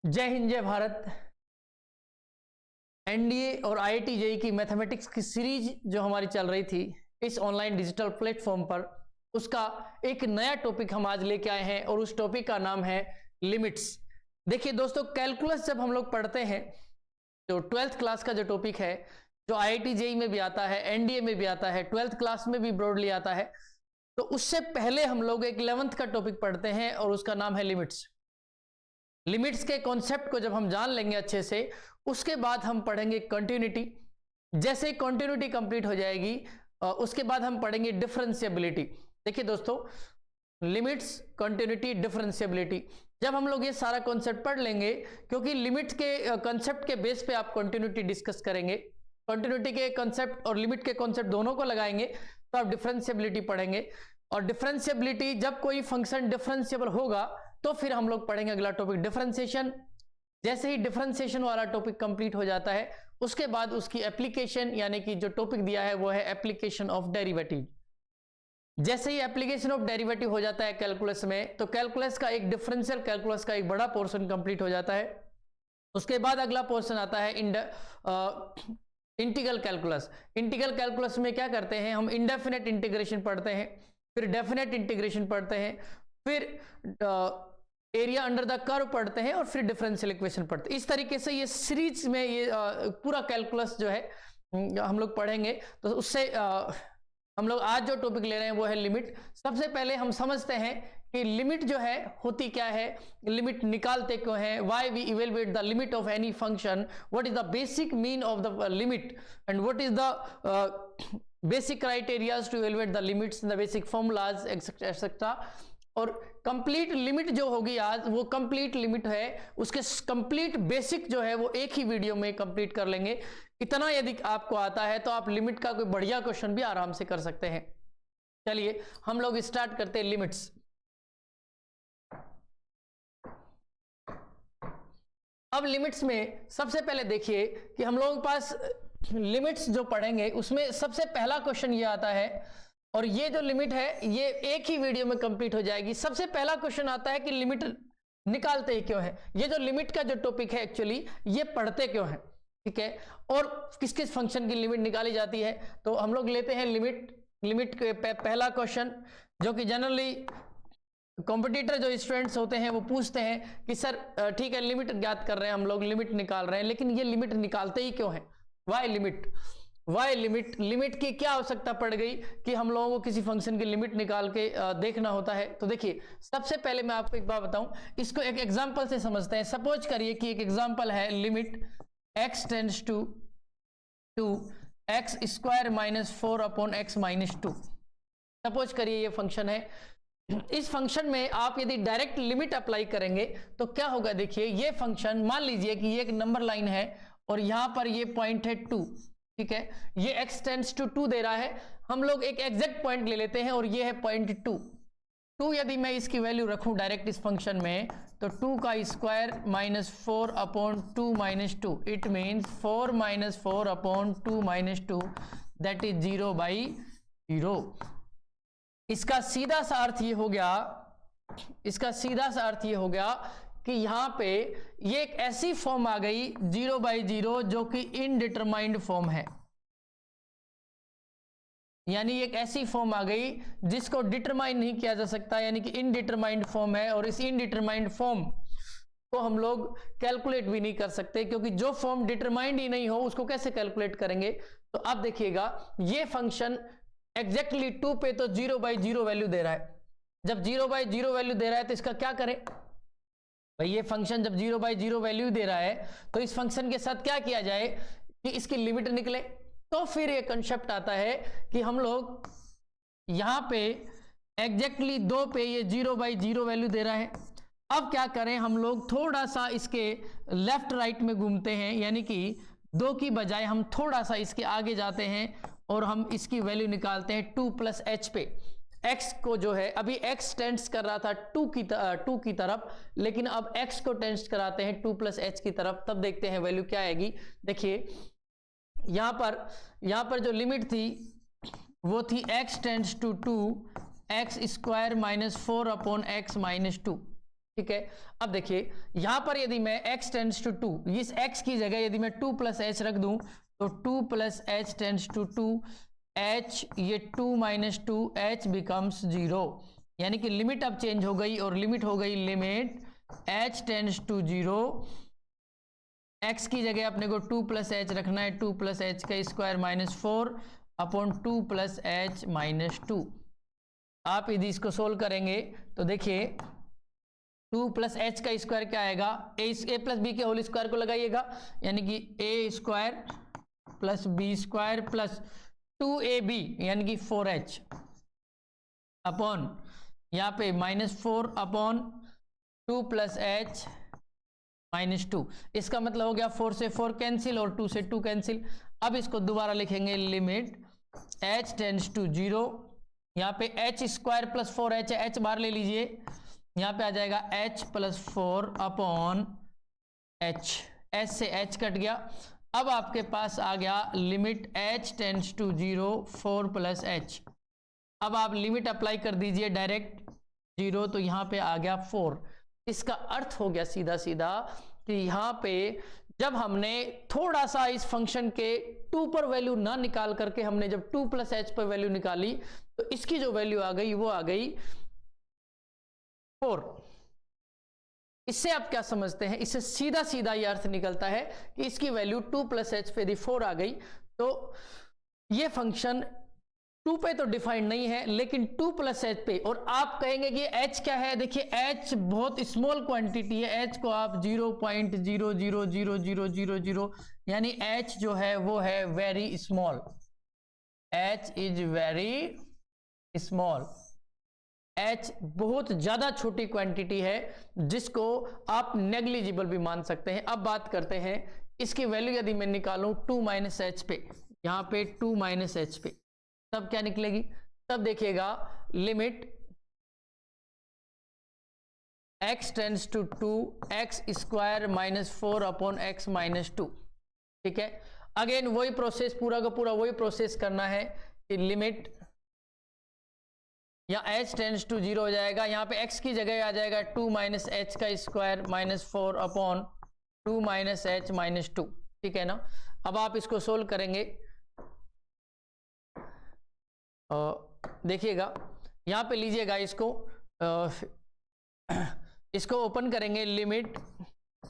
जय हिंद जय भारत। एनडीए और आईआईटी जेईई की मैथमेटिक्स की सीरीज जो हमारी चल रही थी इस ऑनलाइन डिजिटल प्लेटफॉर्म पर, उसका एक नया टॉपिक हम आज लेके आए हैं और उस टॉपिक का नाम है लिमिट्स। देखिए दोस्तों, कैलकुलस जब हम लोग पढ़ते हैं तो 12th क्लास का जो टॉपिक है, जो आईआईटी जेईई में भी आता है, एनडीए में भी आता है, 12th क्लास में भी ब्रॉडली आता है, तो उससे पहले हम लोग एक 11th का टॉपिक पढ़ते हैं और उसका नाम है लिमिट्स। लिमिट्स के कॉन्सेप्ट को जब हम जान लेंगे अच्छे से, उसके बाद हम पढ़ेंगे कंटिन्यूटी। जैसे कंटिन्यूटी कंप्लीट हो जाएगी उसके बाद हम पढ़ेंगे डिफरेंशियबिलिटी। देखिए दोस्तों, लिमिट्स, कंटिन्यूटी, डिफरेंशियबिलिटी, जब हम लोग ये सारा कॉन्सेप्ट पढ़ लेंगे, क्योंकि लिमिट के कॉन्सेप्ट के बेस पे आप कंटिन्यूटी डिस्कस करेंगे, कंटिन्यूटी के कॉन्सेप्ट और लिमिट के कॉन्सेप्ट दोनों को लगाएंगे तो आप डिफरेंशियबिलिटी पढ़ेंगे। और डिफरेंशियबिलिटी, जब कोई फंक्शन डिफरेंशियबल होगा तो फिर हम लोग पढ़ेंगे अगला टॉपिक डिफरेंशिएशन। जैसे ही डिफरेंशिएशन वाला टॉपिक कंप्लीट हो जाता है उसके बाद उसकी एप्लीकेशन, यानी कि जो टॉपिक दिया है वो है एप्लीकेशन ऑफ डेरिवेटिव। जैसे ही एप्लीकेशन ऑफ डेरिवेटिव हो जाता है कैलकुलस में, तो कैलकुलस का एक डिफरेंशियल कैलकुलस का एक बड़ा पोर्शन कंप्लीट हो जाता है। उसके बाद अगला पोर्शन आता है इंटीग्रल कैलकुलस। इंटीग्रल कैलकुलस में क्या करते हैं हम? इंडेफिनेट इंटीग्रेशन पढ़ते हैं, फिर डेफिनेट इंटीग्रेशन पढ़ते हैं, फिर एरिया अंडर द कर्व पढ़ते हैं और फिर डिफरेंशियल इक्वेशन पढ़ते हैं। इस तरीके से ये सीरीज में ये पूरा कैलकुलस जो है हम लोग पढ़ेंगे। तो उससे हम लोग आज जो टॉपिक ले रहे हैं वो है लिमिट। सबसे पहले हम समझते हैं कि लिमिट जो है होती क्या है, लिमिट निकालते क्यों है, why we evaluate the limit of any function, what is the basic mean of the limit and what is the basic criterias to evaluate the limits, the basic formulas etcetera. और complete limit जो होगी आज, वो complete limit है, उसके complete basic जो है वो एक ही वीडियो में कंप्लीट कर लेंगे। इतना यदि आपको आता है तो आप लिमिट का कोई बढ़िया क्वेश्चन भी आराम से कर सकते हैं। चलिए हम लोग स्टार्ट करते हैं लिमिट्स। अब लिमिट्स में सबसे पहले देखिए कि हम लोगों के पास लिमिट्स जो पढ़ेंगे उसमें सबसे पहला क्वेश्चन ये आता है, और ये जो लिमिट है ये एक ही वीडियो में कंप्लीट हो जाएगी। सबसे पहला क्वेश्चन आता है कि लिमिट निकालते ही क्यों है। ये जो लिमिट का जो टॉपिक है एक्चुअली ये पढ़ते क्यों है, ठीक है, और किस किस फंक्शन की लिमिट निकाली जाती है। तो हम लोग लेते हैं लिमिट के पहला क्वेश्चन, जो कि जनरली कॉम्पिटिटर जो स्टूडेंट्स होते हैं वो पूछते हैं कि सर ठीक है लिमिट ज्ञात कर रहे हैं हम लोग, लिमिट निकाल रहे हैं, लेकिन ये लिमिट निकालते ही क्यों है, why limit, why limit, limit की क्या आवश्यकता पड़ गई कि हम लोगों को किसी फंक्शन की लिमिट निकाल के देखना होता है। तो देखिए सबसे पहले मैं आपको एक बात बताऊं, इसको एक एग्जांपल से समझते हैं। सपोज करिए कि एक एग्जांपल है limit x tends to x square minus 4 upon x minus 2। Suppose करिए ये फंक्शन है। इस फंक्शन में आप यदि डायरेक्ट लिमिट अप्लाई करेंगे तो क्या होगा? देखिए ये फंक्शन, मान लीजिए कि ये एक नंबर लाइन है और यहां पर ये पॉइंट है 2, ठीक है, ये x टेंड्स टू 2 दे रहा है। हम लोग एक एग्जैक्ट पॉइंट ले लेते हैं और ये है पॉइंट 2। यदि मैं इसकी वैल्यू रखूं डायरेक्ट इस फंक्शन में, तो 2 का square minus 4 upon 2 minus 2, it means 4 minus 4 upon 2 minus 2, that is 0/0। इसका सीधा सा अर्थ ये हो गया, इसका सीधा सा अर्थ ये हो गया कि यहां पे ये एक ऐसी फॉर्म आ गई 0/0 जो कि इनडिटरमाइंड फॉर्म है, यानी एक ऐसी फॉर्म आ गई जिसको डिटरमाइन नहीं किया जा सकता, यानी कि इनडिटरमाइंड फॉर्म है। और इस इनडिटरमाइंड फॉर्म को हम लोग कैलकुलेट भी नहीं कर सकते, क्योंकि जो फॉर्म डिटरमाइंड ही नहीं हो उसको कैसे कैलकुलेट करेंगे। तो अब देखिएगा ये फंक्शन एग्जैक्टली 2 पे तो 0/0 वैल्यू दे रहा है। जब 0/0 वैल्यू दे रहा है तो इसका क्या करें भाई? ये फंक्शन जब 0/0 वैल्यू दे रहा है तो इस फंक्शन के साथ क्या किया जाए कि इसकी लिमिट निकले। तो फिर ये कंसेप्ट आता है कि हम लोग यहां पे एग्जैक्टली 2 पे ये 0/0 वैल्यू दे रहा है। अब क्या करें हम लोग? थोड़ा सा इसके लेफ्ट राइट में घूमते हैं, यानी कि 2 की बजाय हम थोड़ा सा इसके आगे जाते हैं और हम इसकी वैल्यू निकालते हैं 2 + h पे। x को जो है अभी x टेंड्स कर रहा था 2 की तरफ, लेकिन अब x को टेंड्स कराते हैं 2 + h की तरफ। तब देखते हैं वैल्यू क्या आएगी। देखिए यहां पर जो लिमिट थी वो थी x tends to 2 x square minus 4 upon x minus 2, ठीक है। अब देखिए यहां पर यदि मैं x टेंड्स टू 2, इस x की जगह यदि मैं 2 प्लस एच रख दूं तो 2 plus h tends to 2, h ये 2 माइनस 2, h बिकम्स 0, यानी कि लिमिट अब चेंज हो गई और लिमिट हो गई limit h tends to 0, x की जगह अपने को 2 प्लस एच रखना है, 2 प्लस एच का square minus 4 upon 2 plus H minus 2। आप यदि इसको सोल्व करेंगे तो देखिए 2 प्लस एच का स्क्वायर क्या आएगा, ए प्लस बी के होल स्क्वायर को लगाइएगा, यानी कि a square plus b square plus 2ab यानी कि 4h अपॉन यहाँ पे -4 अपॉन 2 प्लस एच माइनस 2। इसका मतलब हो गया 4 से 4 कैंसिल और 2 से 2 कैंसिल। अब इसको दोबारा लिखेंगे लिमिट h टेंड्स टू 0, यहाँ पे एच स्क्वायर प्लस 4h है, h बाहर ले लीजिए, यहाँ पे आ जाएगा h plus 4 upon h, h से h कट गया। अब आपके पास आ गया limit h tends to 0 4 plus h। अब आप लिमिट अप्लाई कर दीजिए डायरेक्ट 0, तो यहाँ पे आ गया 4। इसका अर्थ हो गया सीधा सीधा कि यहाँ पे जब हमने थोड़ा सा इस फंक्शन के 2 पर वैल्यू ना निकाल करके हमने जब 2 प्लस एच पर वैल्यू निकाली तो इसकी जो वैल्यू आ गई वो आ गई 4। इससे आप क्या समझते हैं, इससे सीधा सीधा ये अर्थ निकलता है कि इसकी वैल्यू 2 प्लस एच पे यदि 4 आ गई तो ये फंक्शन 2 पे तो डिफाइंड नहीं है लेकिन 2 प्लस एच पे। और आप कहेंगे कि h क्या है, देखिए h बहुत स्मॉल क्वांटिटी है, h को आप 0.0000000 यानी h जो है वो है very small, h is very small, h बहुत ज्यादा छोटी क्वांटिटी है जिसको आप नेग्लिजिबल भी मान सकते हैं। अब बात करते हैं इसकी वैल्यू यदि मैं निकालूं 2 माइनस एच पे, यहां पे 2 माइनस एच पे, तब क्या निकलेगी, तब देखिएगा limit x tends to 2 x square minus 4 upon x minus 2। ठीक है, अगेन वही प्रोसेस, पूरा का पूरा वही प्रोसेस करना है कि लिमिट या h टेंड्स टू 0 हो जाएगा, यहाँ पे x की जगह आ जाएगा 2 माइनस एच का square minus 4 upon 2 minus H minus 2। ठीक है ना। अब आप इसको सोल्व करेंगे, देखिएगा यहाँ पे लीजिएगा इसको ओपन करेंगे, limit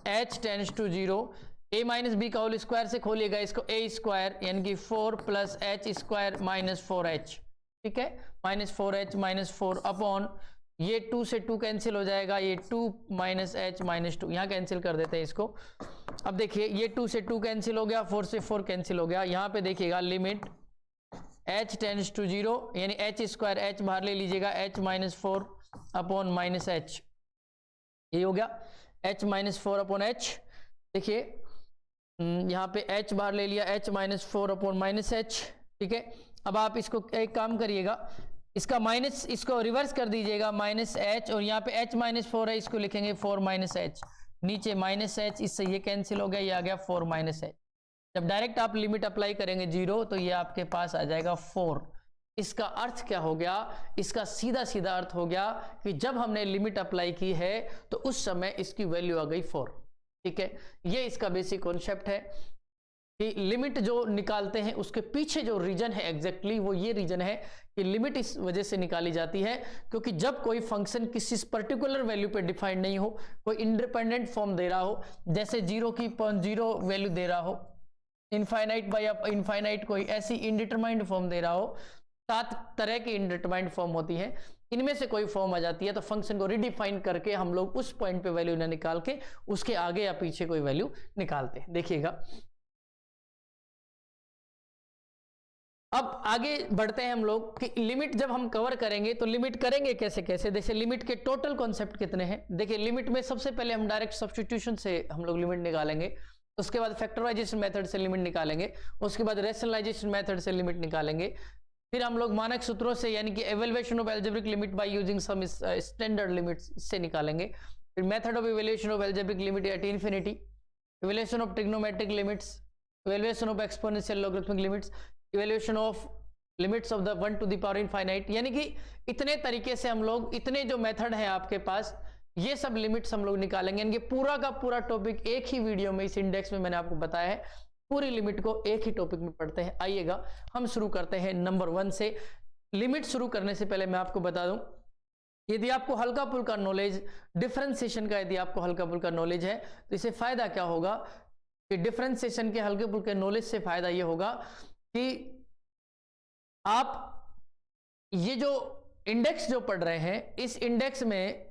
h tends to 0, a minus b का होल स्क्वायर से खोलिएगा इसको, a स्क्वायर यानी कि 4 plus H square minus 4h। ठीक है, माइनस 4h माइनस 4 अपॉन ये 2 से 2 कैंसिल हो जाएगा, ये 2 माइनस एच माइनस 2 यहाँ कैंसिल कर देते हैं इसको। अब देखिए ये 2 से 2 कैंसिल हो गया, 4 से 4 कैंसिल हो गया। यहाँ पे देखिएगा लिमिट h टेंड्स टू 0 यानी h स्क्वायर, h बाहर ले लीजिएगा, h minus 4 upon minus h, ये हो गया h माइनस 4 अपॉन h। देखिए यहाँ पे h बाहर ले लिया, h minus 4 upon minus h। ठीक है, अब आप इसको एक काम करिएगा, इसका माइनस इसको रिवर्स कर दीजिएगा, माइनस h, और यहाँ पे h माइनस 4 है, इसको लिखेंगे 4 माइनस h, नीचे माइनस h, इससे ये कैंसिल हो गया, ये आ गया 4 माइनस h। जब डायरेक्ट आप लिमिट अप्लाई करेंगे 0 तो ये आपके पास आ जाएगा 4। इसका अर्थ क्या हो गया, इसका सीधा सीधा अर्थ हो गया कि जब हमने लिमिट अप्लाई की है तो उस समय इसकी वैल्यू आ गई 4। ठीक है, ये इसका बेसिक कॉन्सेप्ट है कि लिमिट जो निकालते हैं उसके पीछे जो रीजन है एग्जैक्टली वो ये रीजन है कि लिमिट इस वजह से निकाली जाती है क्योंकि जब कोई फंक्शन किसी पर्टिकुलर वैल्यू पे डिफाइंड नहीं हो, कोई इंडिपेंडेंट फॉर्म दे रहा हो, जैसे 0 वैल्यू दे रहा हो, इनफाइनाइट बाय इनफाइनाइट कोई ऐसी इनडिटरमाइंड फॉर्म दे रहा हो, 7 तरह की इनडिटरमाइंड फॉर्म होती है, इनमें से कोई फॉर्म आ जाती है तो फंक्शन को रिडिफाइन करके हम लोग उस पॉइंट पे वैल्यू ना निकाल के उसके आगे या पीछे कोई वैल्यू निकालते हैं। देखिएगा अब आगे बढ़ते हैं हम लोग कि लिमिट जब हम कवर करेंगे तो लिमिट करेंगे कैसे कैसे। जैसे लिमिट के टोटल कॉन्सेप्ट कितने हैं, देखिए लिमिट में सबसे पहले हम डायरेक्ट सब्स्टिट्यूशन से हम लोग लिमिट निकालेंगे, उसके बाद फैक्टराइजेशन मेथड से लिमिट निकालेंगे, उसके बाद रैशनलाइजेशन मेथड से लिमिट निकालेंगे, फिर हम लोग मानक सूत्रों से यानी कि evaluation of algebraic limit by using some standard limits इससे निकालेंगे, फिर method of evaluation of algebraic limit at infinity, evaluation of trigonometric limits, evaluation of exponential logarithmic limits, evaluation of limits of the 1 to the power infinite. यानी कि इतने तरीके से हम लोग, इतने जो मेथड है आपके पास ये सब लिमिट्स हम लोग निकालेंगे। यानी कि पूरा का पूरा टॉपिक एक ही वीडियो में इस इंडेक्स में मैंने आपको बताया है। पूरी लिमिट को एक ही टॉपिक में पढ़ते हैं। आइएगा हम शुरू करते हैं नंबर 1 से। लिमिट शुरू करने से पहले मैं आपको बता दूं, यदि आपको हल्का फुल्का नॉलेज डिफरेंशिएशन का, यदि आपको हल्का फुल्का नॉलेज है तो इससे फायदा क्या होगा कि डिफरेंशिएशन के हल्के फुल्के नॉलेज से फायदा ये होगा कि आप ये जो इंडेक्स जो पढ़ रहे हैं, इस इंडेक्स में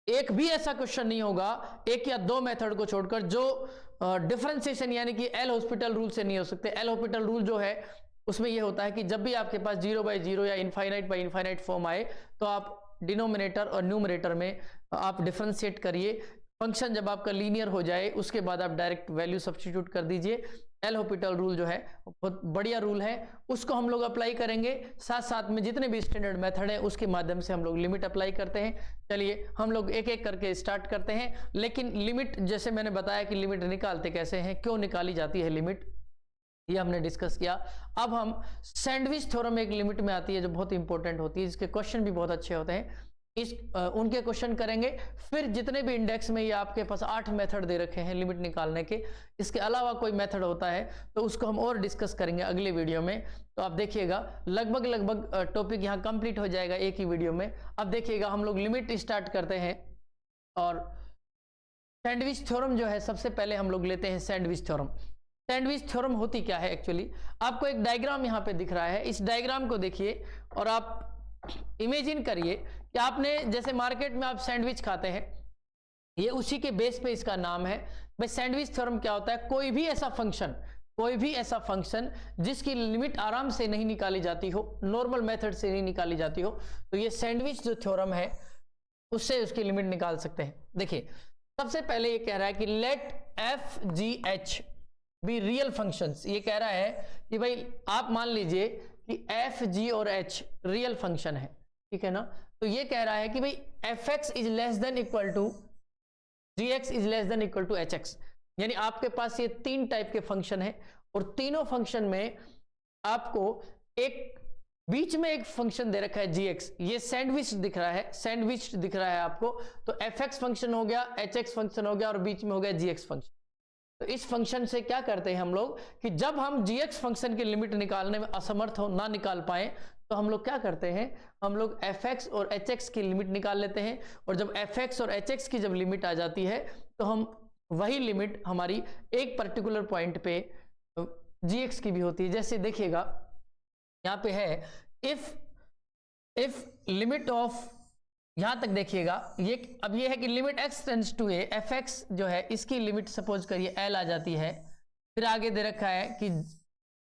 एक भी ऐसा क्वेश्चन नहीं होगा, एक या दो मेथड को छोड़कर, जो डिफरेंशिएशन यानी कि एल हॉस्पिटल रूल से नहीं हो सकते। एल हॉस्पिटल रूल जो है उसमें यह होता है कि जब भी आपके पास 0/0 या इनफाइनाइट बाय इनफाइनाइट फॉर्म आए तो आप डिनोमिनेटर और न्यूमरेटर में आप डिफरेंशिएट करिए। फंक्शन जब आपका लीनियर हो जाए उसके बाद आप डायरेक्ट वैल्यू सब्स्टिट्यूट कर दीजिए। एल हॉस्पिटल रूल जो है बहुत बढ़िया रूल है, उसको हम लोग अप्लाई करेंगे। साथ साथ में जितने भी स्टैंडर्ड मेथड है उसके माध्यम से हम लोग लिमिट अप्लाई करते हैं। चलिए हम लोग एक एक करके स्टार्ट करते हैं। लेकिन लिमिट, जैसे मैंने बताया कि लिमिट निकालते कैसे हैं, क्यों निकाली जाती है लिमिट, ये हमने डिस्कस किया। अब हम सैंडविच थ्योरम एक लिमिट में आती है जो बहुत इंपॉर्टेंट होती है, इसके क्वेश्चन भी बहुत अच्छे होते हैं। उनके क्वेश्चन करेंगे। फिर जितने भी इंडेक्स में ये आपके पास 8 मेथड दे रखे हैं लिमिट निकालने के, इसके अलावा कोई मेथड होता है तो उसको हम और डिस्कस करेंगे अगले वीडियो में। तो आप देखिएगा लगभग टॉपिक यहाँ कंप्लीट हो जाएगा एक ही वीडियो में। अब देखिएगा हम लोग लिमिट स्टार्ट करते हैं। और सैंडविच थ्योरम जो है, सबसे पहले हम लोग लेते हैं सैंडविच थ्योरम। सैंडविच थ्योरम होती क्या है एक्चुअली, आपको एक डायग्राम यहाँ पे दिख रहा है। इस डायग्राम को देखिए और आप इमेजिन करिए कि आपने, जैसे मार्केट में आप सैंडविच खाते हैं, ये उसी के बेस पे इसका नाम है। भाई सैंडविच थ्योरम क्या होता है, कोई भी ऐसा फंक्शन जिसकी लिमिट आराम से नहीं निकाली जाती हो, नॉर्मल मेथड से नहीं निकाली जाती हो, तो ये सैंडविच जो थ्योरम है उससे उसकी लिमिट निकाल सकते हैं। देखिए सबसे पहले ये कह रहा है कि let f g h be real functions. ये कह रहा है कि भाई आप मान लीजिए कि एफ जी और एच रियल फंक्शन है, ठीक है ना। तो ये कह रहा है कि भाई f x is less than equal to g x is less than equal to h x. यानी आपके पास ये 3 टाइप के फंक्शन है और तीनों फंक्शन में आपको एक बीच में एक फंक्शन दे रखा है जी एक्स। ये सैंडविच दिख रहा है आपको। तो एफ एक्स फंक्शन हो गया, एच एक्स फंक्शन हो गया और बीच में हो गया जी एक्स फंक्शन। तो इस फंक्शन से क्या करते हैं हम लोग कि जब हम gx फंक्शन की लिमिट निकालने में असमर्थ हो, ना निकाल पाए, तो हम लोग क्या करते हैं, हम लोग fx और hx की लिमिट निकाल लेते हैं। और जब fx और hx की जब लिमिट आ जाती है तो हम वही लिमिट हमारी एक पर्टिकुलर पॉइंट पे gx की भी होती है। जैसे देखिएगा यहाँ पे है इफ लिमिट ऑफ, यहां तक देखिएगा, ये अब ये है कि limit x tends to a, fx जो है इसकी लिमिट सपोज करिए l आ जाती है। फिर आगे दे रखा है कि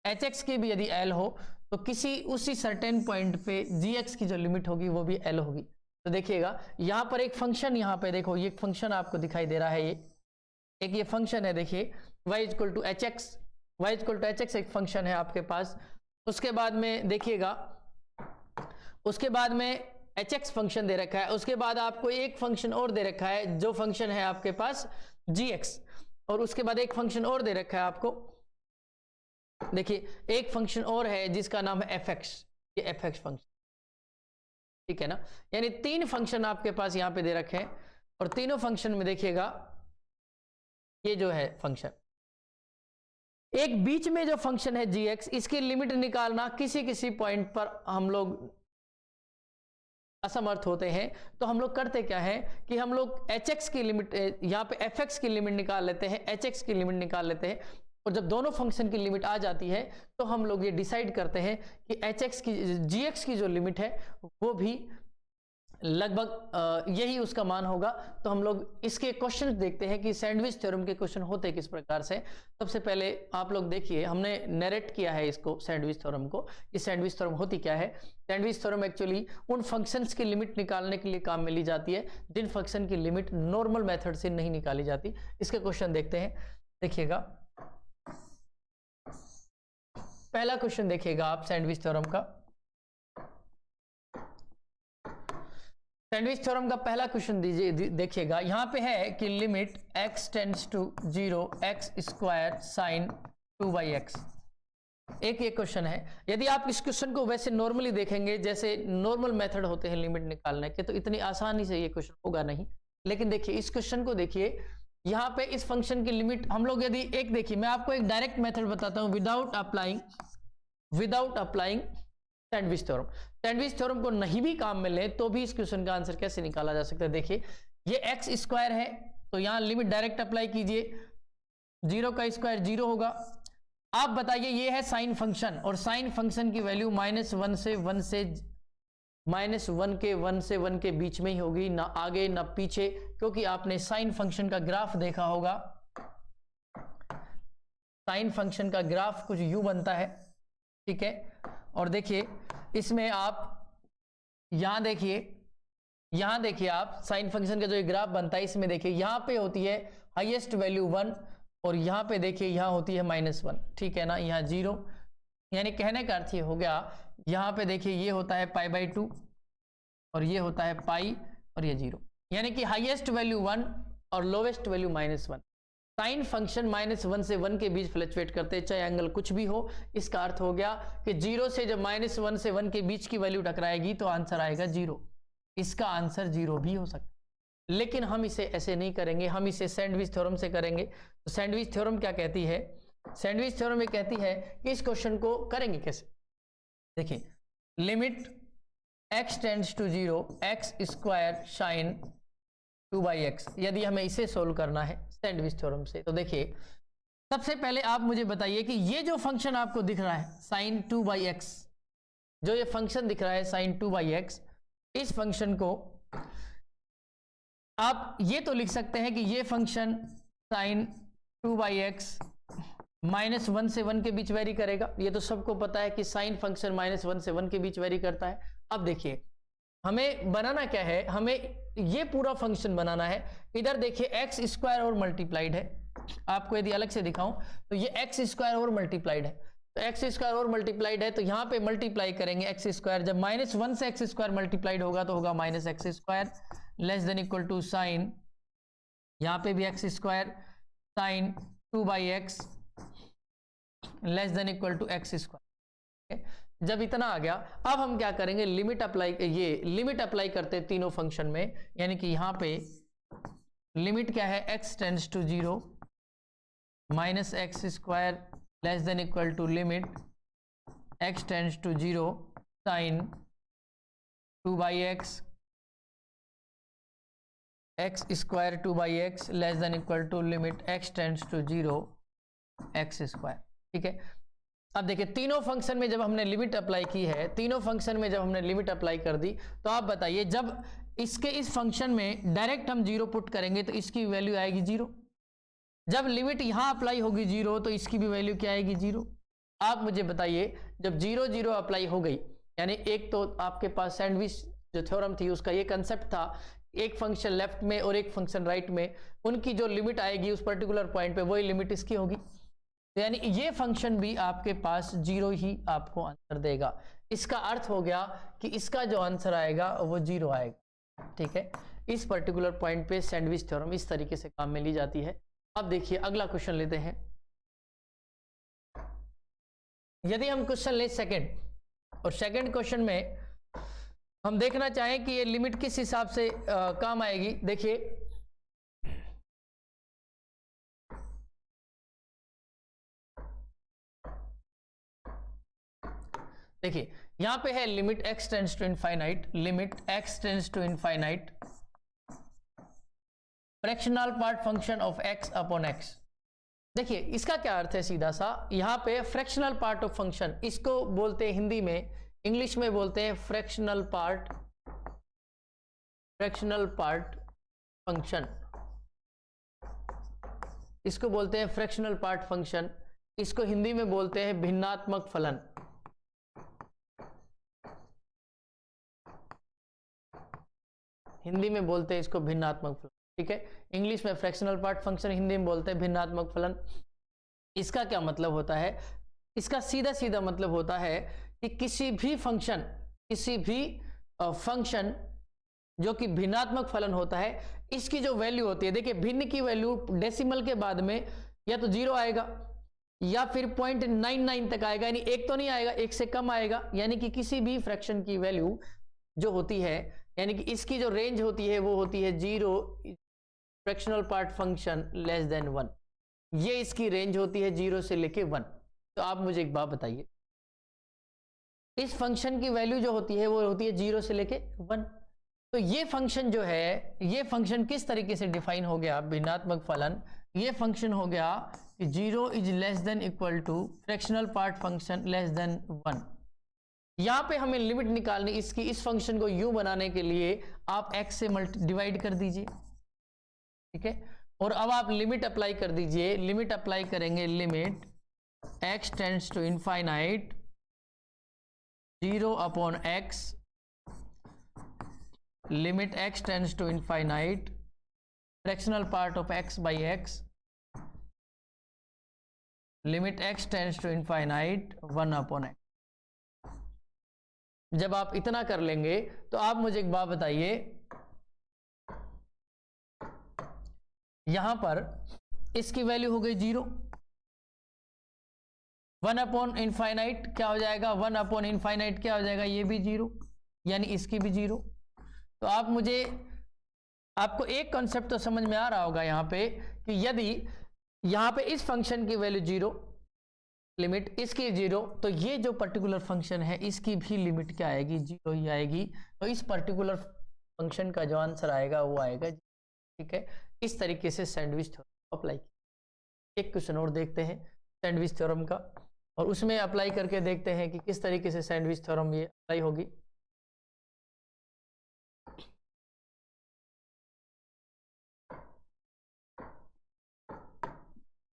hx की भी यदि l हो तो किसी उसी सर्टेन पॉइंट पे gx की जो लिमिट होगी वो भी l होगी। तो देखिएगा यहाँ पर एक फंक्शन, यहाँ पे देखो ये फंक्शन आपको दिखाई दे रहा है, ये फंक्शन है। देखिए y equal to h x एक फंक्शन है आपके पास। उसके बाद में देखिएगा, उसके बाद में hx फंक्शन दे रखा है। उसके बाद आपको एक फंक्शन और दे रखा है जो फंक्शन है आपके पास gx। और उसके बाद एक फंक्शन और दे रखा है आपको, देखिए एक फंक्शन और है जिसका नाम है fx, ये fx फंक्शन, ठीक है ना। यानी 3 फंक्शन आपके पास यहाँ पे दे रखे हैं और तीनों फंक्शन में देखिएगा ये जो है फंक्शन, एक बीच में जो फंक्शन है gx, इसकी लिमिट निकालना किसी किसी पॉइंट पर हम लोग असमर्थ होते हैं। तो हम लोग करते क्या है कि हम लोग hx की लिमिट, यहाँ पे fx की लिमिट निकाल लेते हैं, hx की लिमिट निकाल लेते हैं। और जब दोनों फंक्शन की लिमिट आ जाती है तो हम लोग ये डिसाइड करते हैं कि hx की, gx की जो लिमिट है वो भी लगभग यही उसका मान होगा। तो हम लोग इसके क्वेश्चन देखते हैं कि सैंडविच थ्योरम के क्वेश्चन होते किस प्रकार से। सबसे पहले आप लोग देखिए, हमने नरेट किया है इसको सैंडविच थ्योरम को, कि सैंडविच थ्योरम होती क्या है। सैंडविच थ्योरम एक्चुअली उन फंक्शंस की लिमिट निकालने के लिए काम में ली जाती है जिन फंक्शन की लिमिट नॉर्मल मेथड से नहीं निकाली जाती। इसके क्वेश्चन देखते हैं। देखिएगा पहला क्वेश्चन देखिएगा आप सैंडविच थ्योरम का। सैंडविच थ्योरम का पहला क्वेश्चन दीजिए, देखिएगा यहाँ पे है कि limit x tends to 0 x square sine 2/x। एक ये क्वेश्चन है। यदि आप इस क्वेश्चन को वैसे नॉर्मली देखेंगे, जैसे नॉर्मल मेथड होते हैं लिमिट निकालने के, तो इतनी आसानी से ये क्वेश्चन होगा नहीं। लेकिन देखिए इस क्वेश्चन को देखिए, यहां पे इस फंक्शन की लिमिट हम लोग यदि एक देखिए, मैं आपको एक डायरेक्ट मेथड बताता हूं without applying sandwich theorem. Sandwich theorem को नहीं भी काम में ले तो भी इस क्वेश्चन का आंसर कैसे निकाला जा सकता है। देखिए ये एक्स स्क्वायर है, तो यहां लिमिट डायरेक्ट अप्लाई कीजिए, 0 का स्क्वायर 0 होगा। आप बताइए ये है साइन फंक्शन, और साइन फंक्शन की वैल्यू -1 से 1 से 1 के बीच में ही होगी, ना आगे ना पीछे, क्योंकि आपने साइन फंक्शन का ग्राफ देखा होगा। साइन फंक्शन का ग्राफ कुछ यूं बनता है, ठीक है। और देखिए इसमें आप यहां देखिए आप साइन फंक्शन का जो ग्राफ बनता है, इसमें देखिए यहां पे होती है हाईएस्ट वैल्यू 1, और यहां पे देखिए यहां होती है -1, ठीक है ना, यहां 0, यानी कहने का अर्थ ये हो गया, यहां पे देखिए ये होता है π/2 और ये होता है पाई और ये 0, यानी कि हाईएस्ट वैल्यू 1 और लोवेस्ट वैल्यू -1। साइन फंक्शन -1 से 1 के बीच फ्लक्चुएट करते हैं, चाहे एंगल कुछ भी हो। इसका अर्थ हो गया कि 0 से जब -1 से 1 के बीच की वैल्यू टकराएगी तो आंसर आएगा 0। इसका आंसर 0 भी हो सकता है, लेकिन हम इसे ऐसे नहीं करेंगे, हम इसे सैंडविच थ्योरम से करेंगे। तो सैंडविच थ्योरम क्या कहती है? सैंडविच थ्योरम ये कहती है कि इस क्वेश्चन को करेंगे कैसे। देखिए limit x tends to 0 x square sin 2/x, यदि हमें इसे सोल्व करना है सैंडविच थ्योरम से, तो देखिए सबसे पहले आप मुझे बताइए कि ये जो फंक्शन आपको दिख रहा है sin 2/x, जो ये फंक्शन दिख रहा है sin 2/x, इस फंक्शन को आप ये तो लिख सकते हैं कि ये फंक्शन sin 2/x -1 से 1 के बीच वेरी करेगा। ये तो सबको पता है कि साइन फंक्शन -1 से 1 के बीच वेरी करता है। अब देखिए हमें बनाना क्या है, हमें ये पूरा फंक्शन बनाना है। इधर देखिए एक्स स्क्वायर और मल्टीप्लाइड है, आपको यदि अलग से दिखाऊं तो ये एक्स स्क्वायर और मल्टीप्लाइड है, तो एक्स स्क्वायर और मल्टीप्लाइड है, तो यहां पे मल्टीप्लाई करेंगे एक्स स्क्वायर, जब -1 से एक्स स्क्वायर मल्टीप्लाइड होगा तो होगा -x square less than equal to sine, यहां पे भी x square sine 2/x less than equal to x square. जब इतना आ गया, अब हम क्या करेंगे, लिमिट अप्लाई करते हैं तीनों फंक्शन में, यानी कि यहां पे लिमिट क्या है, x tends to 0 -x square less than equal to limit x tends to 0 sine 2/x x square 2/x less than equal to limit x tends to 0 x square, ठीक है। अब देखिए तीनों फंक्शन में जब हमने लिमिट अप्लाई की है, तीनों फंक्शन में जब हमने लिमिट अप्लाई कर दी, तो आप बताइए जब इसके इस फंक्शन में डायरेक्ट हम 0 पुट करेंगे तो इसकी वैल्यू आएगी 0। जब लिमिट यहां अप्लाई होगी 0 तो इसकी भी वैल्यू क्या आएगी 0। आप मुझे बताइए जब 0 0 अप्लाई हो गई, यानी एक तो आपके पास सैंडविच जो थ्योरम थी उसका ये कंसेप्ट था, एक फंक्शन लेफ्ट में और एक फंक्शन राइट में, उनकी जो लिमिट आएगी उस पर्टिकुलर पॉइंट पे वही लिमिट इसकी होगी, तो यानी ये फंक्शन भी आपके पास 0 ही आपको आंसर देगा। इसका अर्थ हो गया कि इसका जो आंसर आएगा वो 0 आएगा, ठीक है। इस पर्टिकुलर पॉइंट पे सैंडविच थ्योरम इस तरीके से काम में ली जाती है। अब देखिए अगला क्वेश्चन लेते हैं। यदि हम क्वेश्चन ले सेकंड, और सेकंड क्वेश्चन में हम देखना चाहें कि ये लिमिट किस हिसाब से काम आएगी। देखिए यहां पे है limit x tends to infinite, limit x tends to infinite fractional part function of x upon x। देखिए इसका क्या अर्थ है, सीधा सा यहां पे फ्रैक्शनल पार्ट ऑफ फंक्शन, इसको बोलते हैं हिंदी में, इंग्लिश में बोलते हैं फ्रैक्शनल पार्ट फंक्शन, इसको बोलते हैं फ्रैक्शनल पार्ट फंक्शन, इसको हिंदी में बोलते हैं भिन्नात्मक फलन। हिंदी में बोलते हैं इसको भिन्नात्मक फलन, ठीक है। इंग्लिश में फ्रैक्शनल पार्ट फंक्शन, हिंदी में बोलते हैं भिन्नात्मक फलन। इसका क्या मतलब होता है, इसका सीधा सीधा मतलब होता है कि किसी भी फंक्शन जो कि भिन्नात्मक फलन होता है, इसकी जो वैल्यू होती है, देखिए भिन्न की वैल्यू डेसिमल के बाद में या तो 0 आएगा या फिर 0.99 तक आएगा, यानी एक तो नहीं आएगा, एक से कम आएगा। यानी कि किसी भी फ्रैक्शन की वैल्यू जो होती है, यानी कि इसकी जो रेंज होती है वो होती है 0 fractional part function less than 1। ये इसकी रेंज होती है 0 से लेके 1। तो आप मुझे एक बात बताइए, इस फंक्शन की वैल्यू जो होती है वो होती है 0 से लेके 1। तो ये फंक्शन जो है, ये फंक्शन किस तरीके से डिफाइन हो गया, भिन्नात्मक फलन, ये फंक्शन हो गया कि 0 is less than equal to fractional part function less than 1। यहां पे हमें लिमिट निकालनी इसकी, इस फंक्शन को यू बनाने के लिए आप x से डिवाइड कर दीजिए, ठीक है। और अब आप लिमिट अप्लाई कर दीजिए, लिमिट अप्लाई करेंगे, limit x tends to infinite 0 upon x, limit x tends to infinite fractional part of x by x, limit x tends to infinite 1 upon x। जब आप इतना कर लेंगे तो आप मुझे एक बात बताइए, यहां पर इसकी वैल्यू हो गई 0, 1 अपॉन इनफाइनाइट क्या हो जाएगा, 1 अपॉन इनफाइनाइट क्या हो जाएगा, ये भी 0, यानी इसकी भी 0। तो आप मुझे, आपको एक कॉन्सेप्ट तो समझ में आ रहा होगा यहां पे कि यदि यहां पे इस फंक्शन की वैल्यू 0, लिमिट इसकी 0, तो ये जो पर्टिकुलर फंक्शन है इसकी भी लिमिट क्या आएगी, 0 ही आएगी। तो इस पर्टिकुलर फंक्शन का जो आंसर आएगा वो आएगा, ठीक है। इस तरीके से सैंडविच थ्योरम अप्लाई किया। एक क्वेश्चन और देखते हैं सैंडविच थ्योरम का, और उसमें अप्लाई करके देखते हैं कि किस तरीके से सैंडविच थ्योरम ये अप्लाई होगी।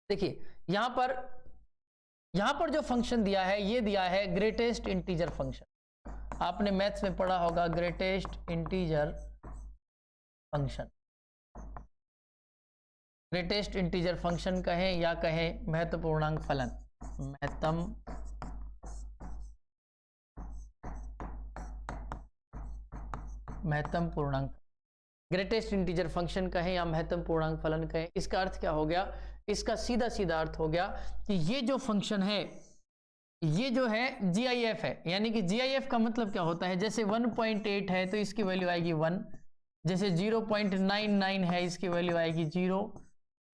देखिए यहां पर जो फंक्शन दिया है, ये दिया है ग्रेटेस्ट इंटीजर फंक्शन। आपने मैथ्स में पढ़ा होगा greatest integer function. Greatest integer function कहें या कहें महत्वपूर्णांक फलन, महत्तम पूर्णांक, ग्रेटेस्ट इंटीजर फंक्शन कहें या महत्तम पूर्णांक फलन कहें। इसका अर्थ क्या हो गया, इसका सीधा सीधा अर्थ हो गया कि ये जो फंक्शन है ये जो है GIF है, यानी कि GIF का मतलब क्या होता है, जैसे 1.8 है तो इसकी वैल्यू आएगी 1, जैसे 0.99 है इसकी वैल्यू आएगी 0,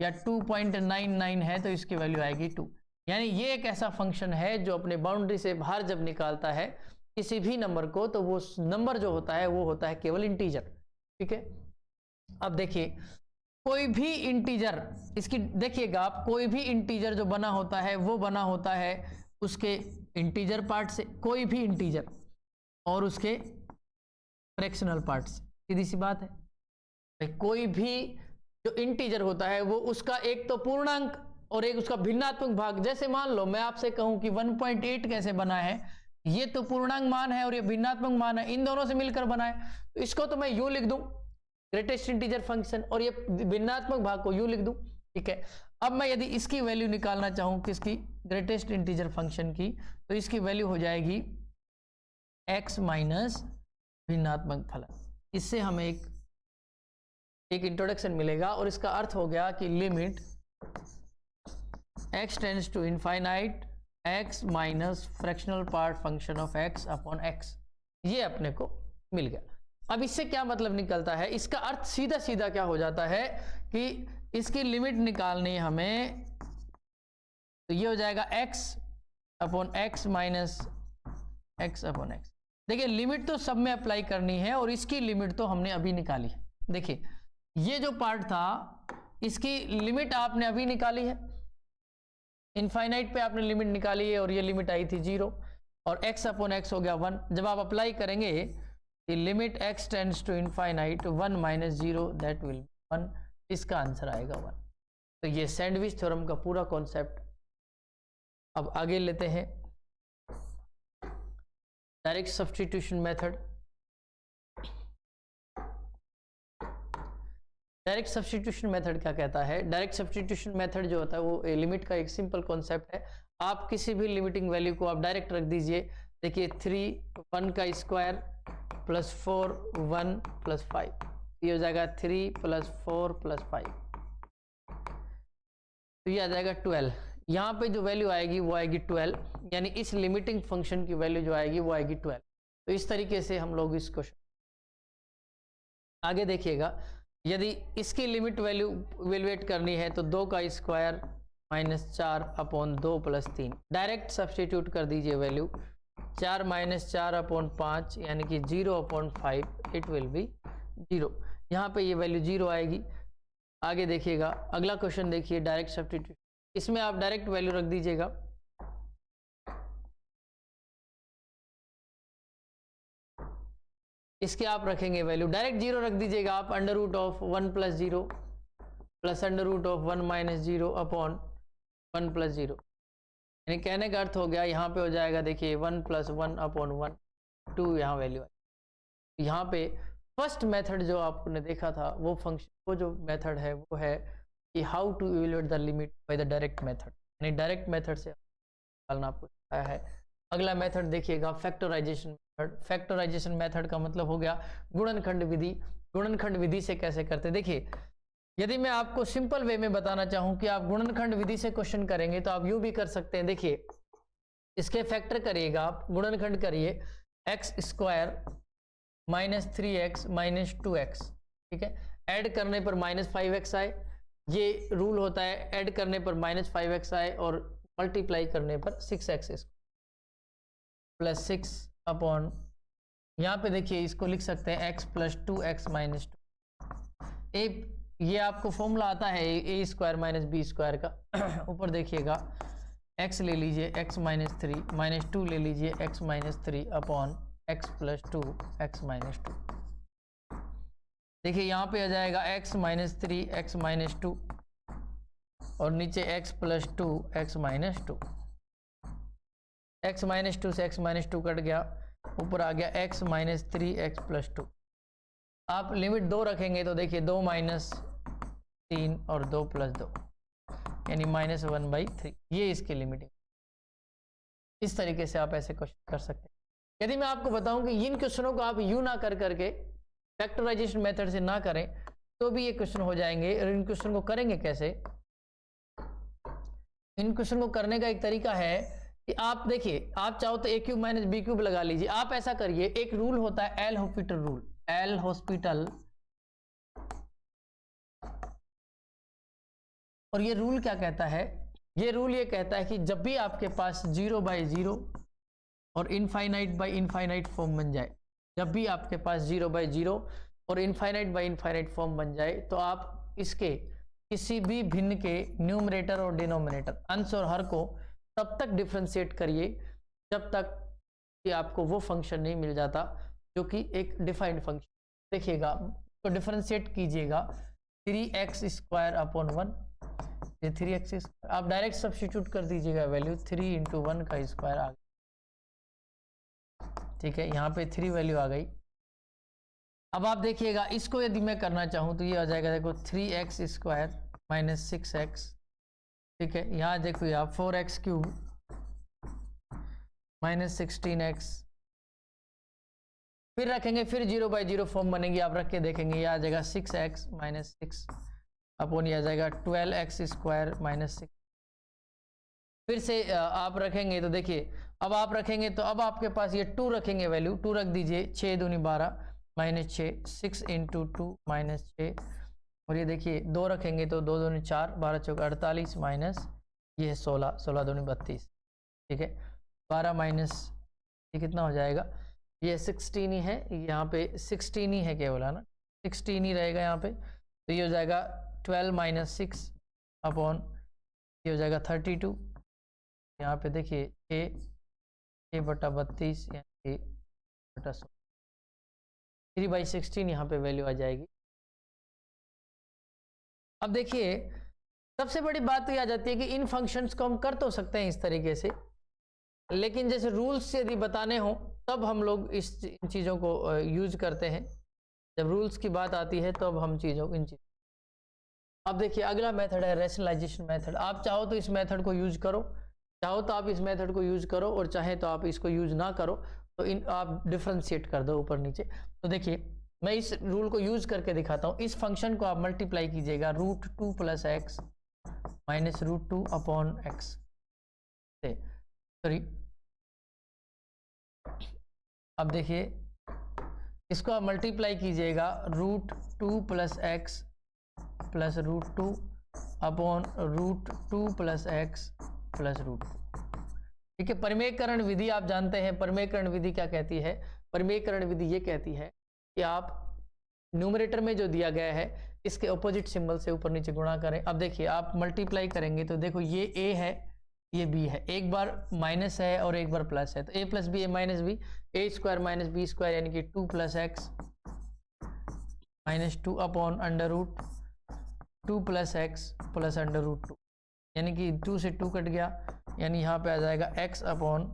या 2.99 है तो इसकी वैल्यू आएगी 2। यानी ये एक ऐसा फंक्शन है जो अपने बाउंड्री से बाहर जब निकालता है किसी भी नंबर को, तो वो नंबर जो होता है वो होता है केवल इंटीजर, ठीक है। अब देखिए कोई भी इंटीजर, इसकी देखिएगा आप, कोई भी इंटीजर जो बना होता है वो बना होता है उसके इंटीजर पार्ट से, कोई भी इंटीजर, और उसके फ्रैक्शनल पार्ट से, सीधी सी बात है। कोई भी जो इंटीजर होता है वो उसका एक तो पूर्णांक और एक उसका भिन्नात्मक भाग। जैसे मान लो मैं आपसे कहूं कि 1.8 कैसे बना है, ये तो पूर्णांक मान है और ये भिन्नात्मक मान है, इन दोनों से मिलकर बना है। तो इसको तो मैं यूं लिख दूं ग्रेटेस्ट इंटीजर फंक्शन, और ये भिन्नात्मक भाग को यूं लिख दूं, ठीक है। अब मैं यदि इसकी वैल्यू निकालना चाहूं किसकी, ग्रेटेस्ट इंटीजर फंक्शन की, तो इसकी वैल्यू हो जाएगी x माइनस भिन्नात्मक फलन। इससे हमें एक इंट्रोडक्शन मिलेगा, और इसका अर्थ हो गया कि limit x tends to infinite x minus fractional part function of x upon x, ये अपने को मिल गया। अब इससे क्या मतलब निकलता है, इसका अर्थ सीधा सीधा क्या हो जाता है कि इसकी लिमिट निकालनी हमें, तो ये हो जाएगा x upon x minus x upon x। देखिए लिमिट तो सब में अप्लाई करनी है, और इसकी लिमिट तो हमने अभी निकाली है। देखिए ये जो पार्ट था इसकी लिमिट आपने अभी निकाली है, इनफाइनाइट पे आपने लिमिट निकाली है, और ये लिमिट आई थी 0, और x अपॉन x हो गया 1। जब आप अप्लाई करेंगे limit x tends to infinite 1 minus 0 that will 1, इसका आंसर आएगा 1। तो ये सैंडविच थ्योरम का पूरा कॉन्सेप्ट। अब आगे लेते हैं direct substitution method. Direct substitution method क्या कहता है, डायरेक्ट सब्स्टिट्यूशन मेथड जो होता है वो लिमिट का एक सिंपल कॉन्सेप्ट है। आप किसी भी लिमिटिंग वैल्यू को आप डायरेक्ट रख दीजिए। देखिए 3 1 का स्क्वायर प्लस 4 1 प्लस 5, ये हो जाएगा 3 प्लस 4 प्लस 5, तो ये आ जाएगा 12। यहाँ पे जो वैल्यू आएगी वो आएगी 12, यानी इस लिमिटिंग फंक्शन की वैल्यू जो आएगी वो आएगी 12। तो इस तरीके से हम लोग इसको आगे देखिएगा। यदि इसकी लिमिट वैल्यू इवेलुएट करनी है तो 2 का square minus 4 upon 2 plus 3, direct substitute कर दीजिए वैल्यू 4 माइनस 4 अपॉन 5 यानी कि 0 अपॉन 5, इट विल बी 0। यहाँ पे ये वैल्यू 0 आएगी। आगे देखिएगा, अगला क्वेश्चन देखिए, डायरेक्ट सब्सटीट्यूट, इसमें आप डायरेक्ट वैल्यू रख दीजिएगा। इसके आप रखेंगे वैल्यू डायरेक्ट 0 रख दीजिएगा आप, under root of 1 plus 0 plus under root of 1 minus 0 upon 1 plus 0, यानी कहने का अर्थ हो गया यहाँ पे हो जाएगा, देखिए 1 प्लस 1 अपॉन 1, 2 यहाँ वैल्यू है। यहाँ पे फर्स्ट मेथड जो आपने देखा था वो फंक्शन, वो जो मेथड है वो है कि how to evaluate the limit by the direct method, यानी डायरेक्ट मेथड से निकालना आपको सिखाया है। अगला मेथड देखिएगा, फैक्टराइजेशन मेथड। फैक्टराइजेशन मेथड का मतलब हो गया गुणनखंड विधि। गुणनखंड विधि से कैसे करते, देखिए यदि मैं आपको सिंपल वे में बताना चाहूं कि आप गुणनखंड विधि से क्वेश्चन करेंगे तो आप यूं भी कर सकते हैं। देखिए इसके फैक्टर करिएगा आप, गुणनखंड करिए, x square minus 3x minus 2x, ठीक है, ऐड करने पर माइनस 5x आए, ये रूल होता है, ऐड करने पर माइनस 5x आए और मल्टीप्लाई करने पर 6x प्लस 6 अपॉन, यहाँ पे देखिए इसको लिख सकते हैं x प्लस 2x माइनस 2। ये आपको फॉर्मूला आता है ए स्क्वायर माइनस बी स्क्वायर का। ऊपर देखिएगा x ले लीजिए x माइनस 3 माइनस 2 ले लीजिए x minus 3 upon x plus 2 x minus 2। देखिए यहाँ पे आ जाएगा x माइनस 3 x माइनस 2 और नीचे x plus 2 x minus 2। x minus 2 से x माइनस 2 कट गया, ऊपर आ गया x माइनस 3 x प्लस 2। आप लिमिट 2 रखेंगे तो देखिए 2 माइनस 3 और 2 प्लस 2 यानी माइनस 1/3, ये इसकी लिमिटिंग। इस तरीके से आप ऐसे क्वेश्चन कर सकते हैं। यदि मैं आपको बताऊं कि इन क्वेश्चनों को आप यूं ना कर करके फैक्टराइजेशन मेथड से ना करें तो भी ये क्वेश्चन हो जाएंगे। और इन क्वेश्चन को करेंगे कैसे, इन क्वेश्चन को करने का एक तरीका है कि आप देखिए, आप चाहो तो a cube minus b cube लगा लीजिए। आप ऐसा करिए, एक रूल होता है L'Hospital rule, L'Hospital, और ये रूल क्या कहता है, ये रूल ये कहता है कि जब भी आपके पास 0/0 और इनफाइनाइट बाय इनफाइनाइट फॉर्म बन जाए, जब भी आपके पास 0/0 और इनफाइनाइट बाय इनफाइनाइट फॉर्म बन जाए तो आप इसके किसी भी भिन्न के न्यूमरेटर और डिनोमिनेटर, अंश और हर को तब तक डिफरेंशिएट करिए जब तक कि आपको वो फंक्शन नहीं मिल जाता जो कि एक डिफाइंड फंक्शन। देखिएगा तो डिफरेंशिएट कीजिएगा 3x स्क्वायर अपॉन 1, ये 3x स्क्वायर, आप डायरेक्ट सब्स्टिट्यूट कर दीजिएगा वैल्यू 3 × 1 का स्क्वायर आ गया, ठीक है, यहाँ पे 3 वैल्यू आ गई। अब आप देखिएगा इसको यदि मैं करना चाहूँ तो ये आ जाएगा, देखो 3x स्क्वायर माइनस 6x, ठीक है, यहाँ देखो आप 4x क्यूब माइनस 16x, फिर रखेंगे, फिर 0/0 फॉर्म बनेगी, आप रख के देखेंगे, ये आ जाएगा 6x माइनस 6 अपॉन, ये आ जाएगा 12x स्क्वायर माइनस 6। फिर से आप रखेंगे तो देखिए, अब आप रखेंगे तो अब आपके पास ये 2 रखेंगे वैल्यू, 2 रख दीजिए, 6 दूनी 12 माइनस 6, 6 × 2 माइनस 6, और ये देखिए 2 रखेंगे तो 2 दूनी 4, 12 चौका 48 माइनस ये है 16, 16 दूनी 32, ठीक है, 12 माइनस ये कितना हो जाएगा, ये 16 ही है, यहाँ पे 16 ही है केवल, है ना, 16 ही रहेगा यहाँ पे, तो ये हो जाएगा 12 माइनस 6 अपॉन, ये हो जाएगा 32, यहाँ पे देखिए 6/32 यानी 16, 3/16 यहाँ पे वैल्यू आ जाएगी। अब देखिए सबसे बड़ी बात तो ये आ जाती है कि इन फंक्शंस को हम कर तो सकते हैं इस तरीके से, लेकिन जैसे रूल्स यदि बताने हो तब हम लोग इन चीज़ों को यूज करते हैं। जब रूल्स की बात आती है तो अब हम अब देखिए अगला मेथड है रैशनलाइजेशन मेथड। आप चाहो तो इस मेथड को यूज करो, चाहो तो आप इस मेथड को यूज करो, और चाहे तो आप इसको यूज ना करो, तो इन आप डिफरेंशिएट कर दो ऊपर नीचे। तो देखिए मैं इस रूल को यूज करके दिखाता हूँ। इस फंक्शन को आप मल्टीप्लाई कीजिएगा √2 + x माइनस √2 अपॉन x से, सॉरी, अब देखिए इसको आप मल्टीप्लाई कीजिएगा root 2 plus x plus root 2 upon root 2 plus x plus root 2। ठीक है, परिमेयकरण विधि आप जानते हैं। परिमेयकरण विधि क्या कहती है? परिमेयकरण विधि ये कहती है कि आप न्यूमरेटर में जो दिया गया है इसके ऑपोजिट सिंबल से ऊपर नीचे गुणा करें। अब देखिए आप मल्टीप्लाई करेंगे तो देखो ये a है, ये b है, एक बार माइनस है और एक बार प्लस है, तो a plus b a minus b, a square minus b square यानी कि 2 plus x minus 2 upon under root 2 plus x plus under root 2, यानी कि 2 से 2 कट गया, यानी यहाँ पे आ जाएगा x upon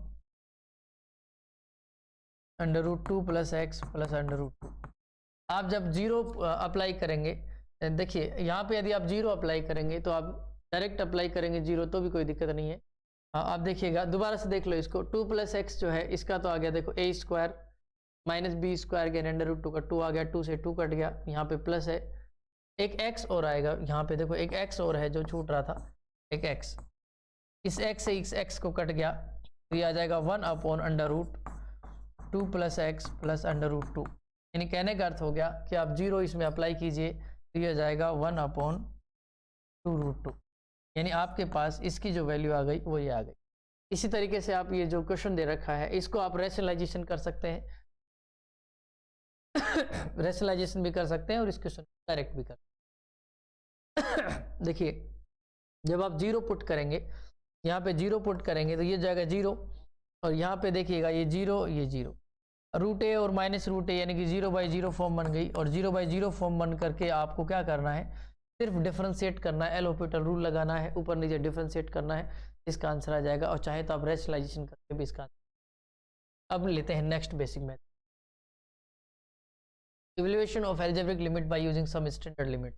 under root 2 plus x plus under root 2। आप जब जीरो अप्लाई करेंगे, देखिए यहाँ पे यदि आप जीरो अप्लाई करेंगे तो आप डायरेक्ट अप्लाई करेंगे जीरो तो भी कोई दिक्कत नहीं है। आप देखिएगा दोबारा से देख लो इसको, 2 प्लस एक्स जो है इसका तो आ गया देखो ए स्क्वायर माइनस बी स्क्वायर के अंडर रूट 2 का 2 आ गया, 2 से 2 कट गया, यहाँ पे प्लस है, एक एक्स और आएगा, यहाँ पे देखो एक एक्स और है जो छूट रहा था, एक एक्स, इस एक्स से इस एक्स को कट गया, तो ये आ जाएगा 1 upon under root 2 plus x plus under root 2। यानी कहने का अर्थ हो गया कि आप जीरो इसमें अप्लाई कीजिए तो ये जाएगा 1 अपॉन 2 रूट 2, यानी आपके पास इसकी जो वैल्यू आ गई वो ये आ गई। इसी तरीके से आप ये जो क्वेश्चन दे रखा है इसको आप रैशनलाइजेशन कर सकते हैं रैशनलाइजेशन भी कर सकते हैं और इस क्वेश्चन को डायरेक्ट भी कर देखिए जब आप जीरो पुट करेंगे, यहाँ पे जीरो पुट करेंगे तो ये जाएगा जीरो, और यहाँ पे देखिएगा ये जीरो, ये जीरो, रूट ए और माइनस रूट ए यानी कि 0/0 फॉर्म बन गई, और 0/0 फॉर्म बन करके आपको क्या करना है, सिर्फ डिफरेंशिएट करना है, एल ऑपरेटर रूल लगाना है, ऊपर नीचे डिफरेंशिएट करना है, इसका आंसर आ जाएगा। और चाहे तो आप रैशनलाइजेशन करके भी इसका आंसर। अब लेते हैं next basic method, evaluation of algebraic limit by using some standard limit,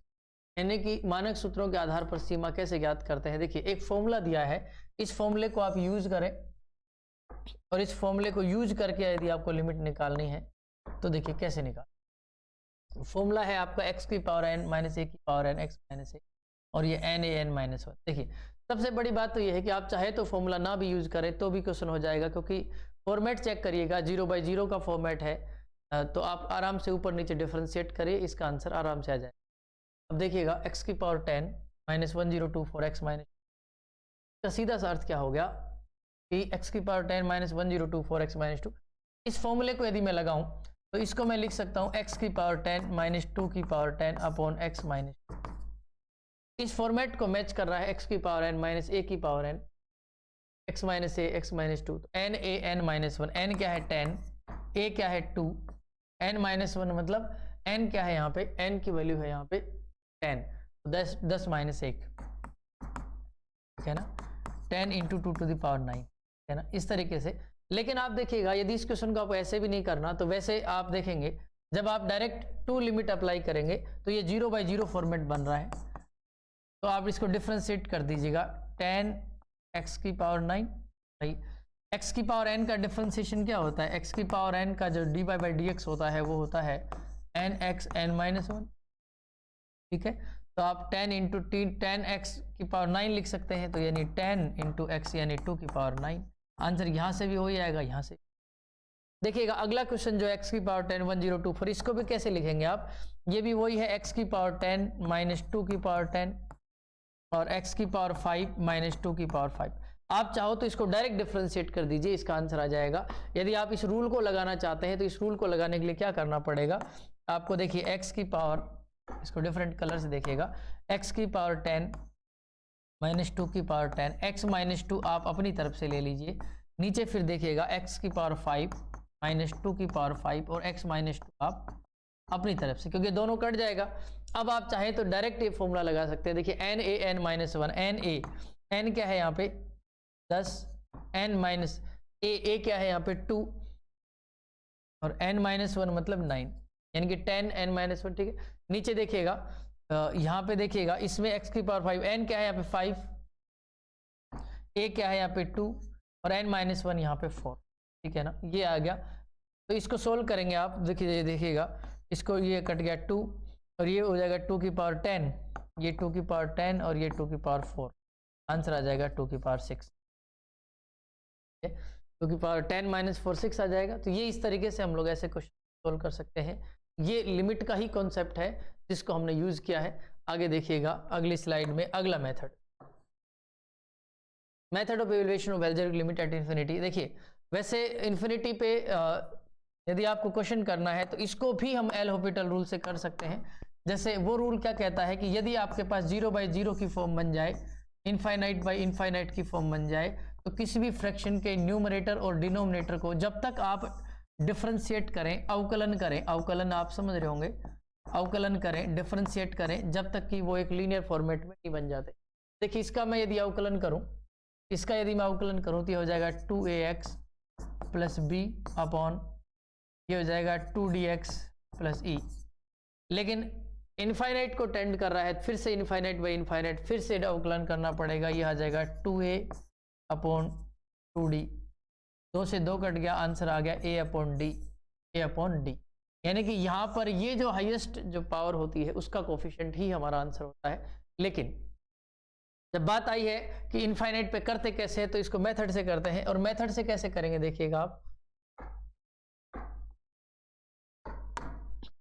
यानी कि मानक सूत्रों के आधार पर सीमा कैसे ज्ञात करते हैं। देखिए एक फॉर्मूला दिया है, इस फॉर्मूले को आप यूज करें, और इस फॉर्मूले को यूज करके यदि आपको लिमिट निकालनी है तो देखिए कैसे निकाल। फॉर्मूला है आपका x की पावर n माइनस ए की पावर n x माइनस ए, और ये n a n माइनस 1। देखिए सबसे बड़ी बात तो ये है कि आप चाहे तो फॉर्मूला ना भी यूज करें तो भी क्वेश्चन हो जाएगा, क्योंकि फॉर्मेट चेक करिएगा, 0/0 का फॉर्मेट है, तो आप आराम से ऊपर नीचे डिफरेंशिएट करिए, इसका आंसर आराम से आ जाएगा। अब देखिएगा x की पावर 10 माइनस 1024 x माइनस, का सीधा सा अर्थ क्या हो गया कि x की पावर 10 माइनस 1024 x माइनस 2। इस फॉर्मूले को यदि मैं लगाऊं तो इसको मैं लिख सकता हूं x की पावर 10 माइनस 2 की पावर 10 अपॉन x माइनस 2। इस फॉर्मेट को मैच कर रहा है x की पावर n माइनस a की power n x minus a x minus 2, तो n a n minus 1, n क्या है 10, a क्या है 2, n माइनस 1 मतलब n क्या है, यहाँ पे n की वैल्यू है यहाँ पे 10, तो 10 माइनस 1, ठीक है ना, 10 इंटू 2 टू द पावर 9, है ना, इस तरीके से। लेकिन आप देखिएगा यदि इस क्वेश्चन को आपको ऐसे भी नहीं करना, तो वैसे आप देखेंगे जब आप डायरेक्ट 2 लिमिट अप्लाई करेंगे तो ये 0/0 फॉर्मेट बन रहा है, तो आप इसको डिफरेंशिएट कर दीजिएगा, 10 x की पावर 9, भाई x की पावर n का डिफरेंशिएशन क्या होता है, x की पावर n का जो dy/dx होता है वो होता है nx n माइनस 1, ठीक है, तो आप 10 इंटू 10x की पावर 9 लिख सकते हैं, तो यानी 10 इंटू x यानी 2 की पावर 9। आंसर यहाँ से भी हो जाएगा, यहाँ से। देखिएगा अगला क्वेश्चन जो x की पावर 10 1024, इसको भी कैसे लिखेंगे आप, ये भी वही है, x की पावर 10 माइनस 2 की पावर 10 और x की पावर 5 माइनस 2 की पावर 5। आप चाहो तो इसको डायरेक्ट डिफरेंशिएट कर दीजिए, इसका आंसर आ जाएगा। यदि आप इस रूल को लगाना चाहते हैं तो इस रूल को लगाने के लिए क्या करना पड़ेगा आपको, देखिए x की पावर, इसको डिफरेंट कलर से देखिएगा, x की पावर 10 माइनस 2 की पावर 10, x माइनस 2 आप अपनी तरफ से ले लीजिए, नीचे फिर देखिएगा x की पावर 5 माइनस 2 की पावर 5 और x माइनस 2 आप अपनी तरफ से, क्योंकि दोनों कट जाएगा। अब आप चाहें तो डायरेक्ट ये फॉर्मूला लगा सकते हैं, देखिए n a n minus 1, n क्या है यहाँ पे 10, n माइनस a क्या है यहाँ पे 2 और n माइनस 1 मतलब 9, यानी कि 10 n माइनस 1, ठीक है। नीचे देखिएगा यहाँ पे देखिएगा, इसमें x की पावर 5, n क्या है यहाँ पे 5, a क्या है यहाँ पे 2 और n माइनस 1 यहाँ पे 4, ठीक है ना, ये आ गया। तो इसको सोल्व करेंगे आप, देखिएगा इसको, ये कट गया 2 और ये हो जाएगा 2 की पावर 10, ये 2 की पावर 10 और ये 2 की पावर 4, आंसर आ जाएगा 2 की पावर 6, 2 की पावर 10 माइनस 4 6 आ जाएगा। तो ये इस तरीके से हम लोग ऐसे क्वेश्चन सोल्व कर सकते हैं। ये लिमिट का ही कॉन्सेप्ट है जिसको हमने यूज किया है। आगे देखिएगा अगली स्लाइड में अगला method of evaluation of algebraic limit at infinity. देखिए वैसे इन्फिनिटी पे यदि आपको क्वेश्चन करना है तो इसको भी हम एल हॉपिटल रूल से कर सकते हैं। जैसे वो रूल क्या कहता है कि यदि आपके पास 0/0 की फॉर्म बन जाए, इनफाइनाइट बाई इनफाइनाइट की फॉर्म बन जाए, तो किसी भी फ्रैक्शन के न्यूमरेटर और डिनोमिनेटर को जब तक आप डिफरेंशिएट करें, अवकलन आप समझ रहे होंगे, अवकलन करें, डिफरेंशिएट करें, जब तक कि वो एक लीनियर फॉर्मेट में नहीं बन जाते। देखिए इसका मैं यदि अवकलन करूं, तो ये हो जाएगा 2ax प्लस बी अपॉन ये हो जाएगा 2dx प्लस ई। लेकिन इनफाइनाइट को टेंड कर रहा है, फिर से इनफाइनाइट बाई इनफाइनाइट फिर से अवकलन करना पड़ेगा। ये आ जाएगा 2a अपॉन 2d, 2 से 2 कट गया, आंसर आ गया a अपॉन डी। यानी कि यहाँ पर ये जो हाईएस्ट जो पावर होती है उसका कोफिशिएंट ही हमारा आंसर होता है। लेकिन जब बात आई है कि इनफाइनाइट पे करते कैसे हैं, तो इसको मेथड से करते हैं। और मेथड से कैसे करेंगे देखिएगा आप,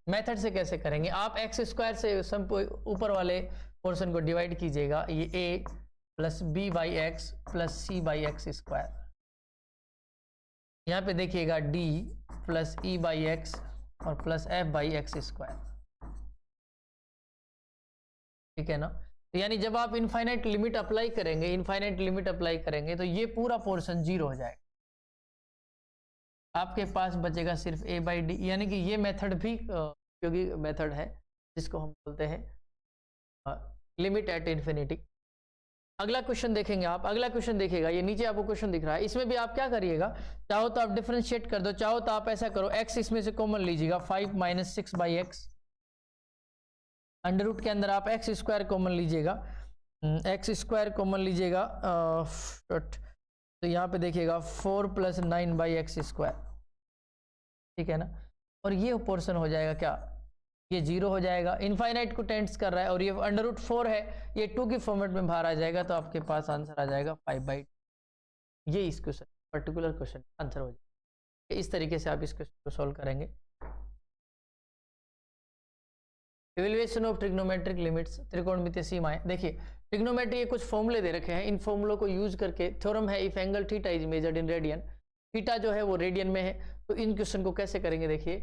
मेथड से कैसे करेंगे आप, एक्स स्क्वायर से सम ऊपर वाले पोर्शन को डिवाइड कीजिएगा, ये a plus b by x plus c by x square. यहाँ पे देखिएगा d plus e by x और plus f by x square, ठीक है ना। तो यानी जब आप इनफाइनाइट लिमिट अप्लाई करेंगे, तो ये पूरा पोर्शन 0 हो जाएगा, आपके पास बचेगा सिर्फ a बाई डी। यानी कि ये मेथड भी उपयोगी मेथड है जिसको हम बोलते हैं लिमिट एट इन्फिनिटी। अगला क्वेश्चन देखेंगे आप, अगला क्वेश्चन देखिएगा, ये नीचे आपको क्वेश्चन दिख रहा है। इसमें भी आप क्या करिएगा, चाहो तो आप डिफरेंशिएट कर दो, चाहो तो आप ऐसा करो x इसमें से कॉमन लीजिएगा, 5 minus 6 by x, under root के अंदर आप एक्स स्क्वायर कॉमन लीजिएगा, तो यहाँ पे देखिएगा 4 प्लस 9 बाई एक्स स्क्वायर, ठीक है ना। और ये पोर्शन हो जाएगा क्या, ये 0 हो जाएगा, इनफाइनाइट को टेंड्स कर रहा है, और ये अंडर रूट 4 है, ये 2 की फॉर्मेट में बाहर आ जाएगा, तो आपके पास आंसर आ जाएगा 5/2। ये इस क्वेश्चन पर्टिकुलर क्वेश्चन आंसर हो जाएगा। इस तरीके से आप इस क्वेश्चन को सॉल्व करेंगे। इवैल्यूएशन ऑफ ट्रिग्नोमेट्रिक लिमिट्स, त्रिकोणमितीय सीमाएं। देखिए ट्रिग्नोमेट्री के कुछ फॉर्मूले दे रखे हैं, इन फॉर्मूलों को यूज करके थ्योरम है if angle theta is measured in radian, theta जो है वो रेडियन में है, तो इन क्वेश्चन को कैसे करेंगे देखिए।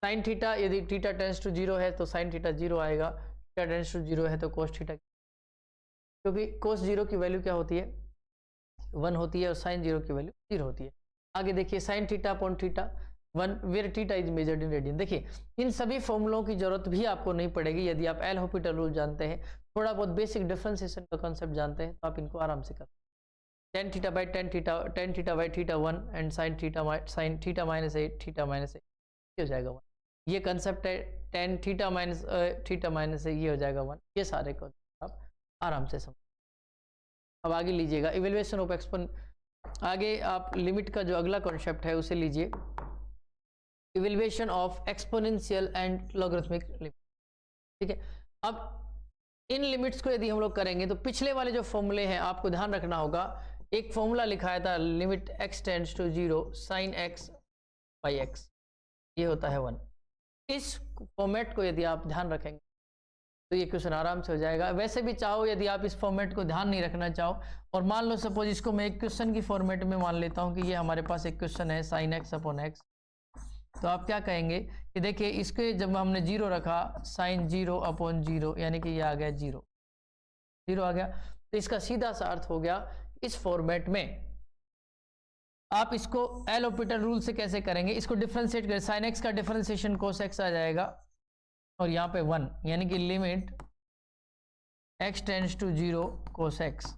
साइन थीटा, यदि थीटा टेंड्स टू 0 है तो साइन थीटा 0 आएगा, थीटा टेंड्स टू 0 है तो कोस थीटा, क्योंकि कोस 0 की वैल्यू क्या होती है 1 होती है और साइन 0 की वैल्यू 0 होती है। आगे देखिए sine theta upon theta 1 where theta is measured in radian. देखिए इन सभी फॉर्मूलों की जरूरत भी आपको नहीं पड़ेगी यदि आप एल हॉपिटल रूल जानते हैं, थोड़ा बहुत बेसिक डिफरेंशिएशन का कॉन्सेप्ट जानते हैं, तो आप इनको आराम से कर tan theta by tan theta by theta 1 and sine theta minus 8 theta minus 8 ये हो जाएगा 1। ये कंसेप्ट है tan theta minus theta minus ये हो जाएगा 1। ये सारे को आप आराम से समझ। अब आगे लीजिएगा इवैल्यूएशन ऑफ एक्सपोन, आगे आप लिमिट का जो अगला कॉन्सेप्ट है उसे लीजिए, evaluation of exponential and logarithmic limit, ठीक है। अब इन लिमिट्स को यदि हम लोग करेंगे तो पिछले वाले जो फॉर्मूले हैं आपको ध्यान रखना होगा। एक फॉर्मूला लिखाया था limit x tends to 0 sine x by x, ये होता है 1। इस फॉर्मेट को यदि आप ध्यान रखेंगे तो ये क्वेश्चन आराम से हो जाएगा। वैसे भी चाहो यदि आप इस फॉर्मेट को ध्यान नहीं रखना चाहो, और मान लो सपोज इसको मैं एक क्वेश्चन की फॉर्मेट में मान लेता हूँ कि ये हमारे पास एक क्वेश्चन है साइन x अपॉन x, तो आप क्या कहेंगे कि देखिए इसके जब हमने 0 रखा, साइन 0 अपॉन 0 यानी कि ये आ गया 0 आ गया, तो इसका सीधा सा अर्थ हो गया इस फॉर्मेट में आप इसको एल हॉपिटल रूल से कैसे करेंगे, इसको डिफरेंशिएट करें, साइन एक्स का डिफरेंशिएशन कोस एक्स आ जाएगा, और यहाँ पे 1 यानी कि limit x tends to 0 cos x,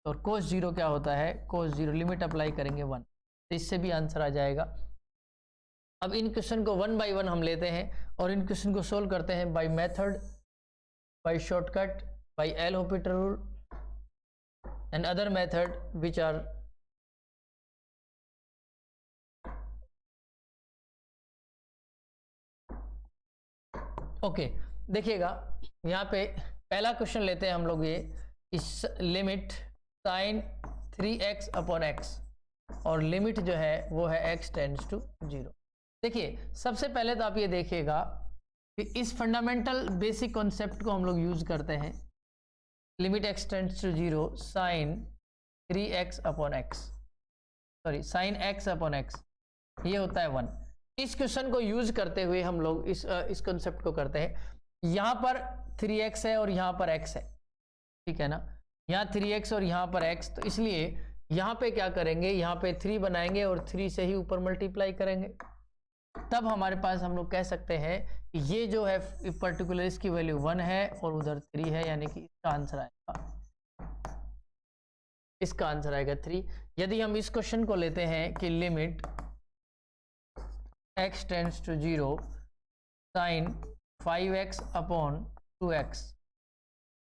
और कोस 0 क्या होता है, कोस 0 लिमिट अप्लाई करेंगे 1, तो इससे भी आंसर आ जाएगा। अब इन क्वेश्चन को 1 बाय 1 हम लेते हैं और इन क्वेश्चन को सोल्व करते हैं by method, by shortcut, by L'Hopital rule and other method which are okay. देखिएगा यहाँ पे पहला क्वेश्चन लेते हैं हम लोग, ये इस limit sine 3x upon x, और लिमिट जो है वो है x टेंड्स टू 0। देखिए सबसे पहले तो आप ये देखिएगा कि इस फंडामेंटल बेसिक कॉन्सेप्ट को हम लोग यूज करते हैं। Limit x tends to 0 sine 3x upon x, sorry sine x upon x, ये होता है 1। इस क्वेश्चन को यूज करते हुए हम लोग इस कॉन्सेप्ट को करते हैं। यहां पर 3x है और यहां पर x है, ठीक है ना, यहाँ 3x और यहाँ पर x, तो इसलिए यहाँ पे क्या करेंगे, यहाँ पे 3 बनाएंगे और 3 से ही ऊपर मल्टीप्लाई करेंगे। तब हमारे पास हम लोग कह सकते हैं कि ये जो है पर्टिकुलर इसकी वैल्यू 1 है और उधर 3 है, यानी कि इसका आंसर आएगा 3। यदि हम इस क्वेश्चन को लेते हैं कि limit x tends to 0 sine 5x upon 2x,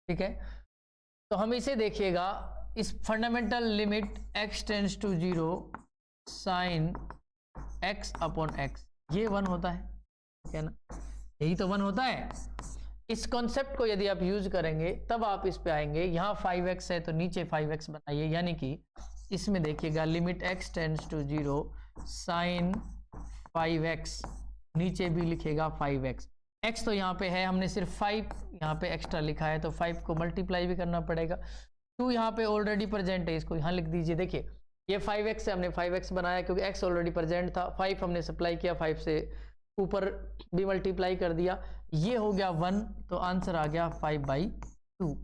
ठीक है, तो हम इसे देखिएगा, इस fundamental limit x tends to 0 sine x upon x, ये 1 होता है, ठीक है ना, यही तो 1 होता है। इस कॉन्सेप्ट को यदि आप यूज करेंगे तब आप इस पे आएंगे। यहाँ 5x है तो नीचे 5x बनाइए, यानी कि इसमें देखिएगा limit x tends to 0 sine 5x, नीचे भी लिखेगा 5x। x तो यहाँ पे है, हमने सिर्फ 5 यहाँ पे एक्स्ट्रा लिखा है तो 5 को मल्टीप्लाई भी करना पड़ेगा। 2 यहाँ पे ऑलरेडी प्रेजेंट है, इसको यहाँ लिख दीजिए। देखिए ये 5x से हमने 5x बनाया क्योंकि x ऑलरेडी प्रेजेंट था, 5 हमने सप्लाई किया, 5 से ऊपर भी मल्टीप्लाई कर दिया, ये हो गया 1, तो आंसर आ गया 5/2।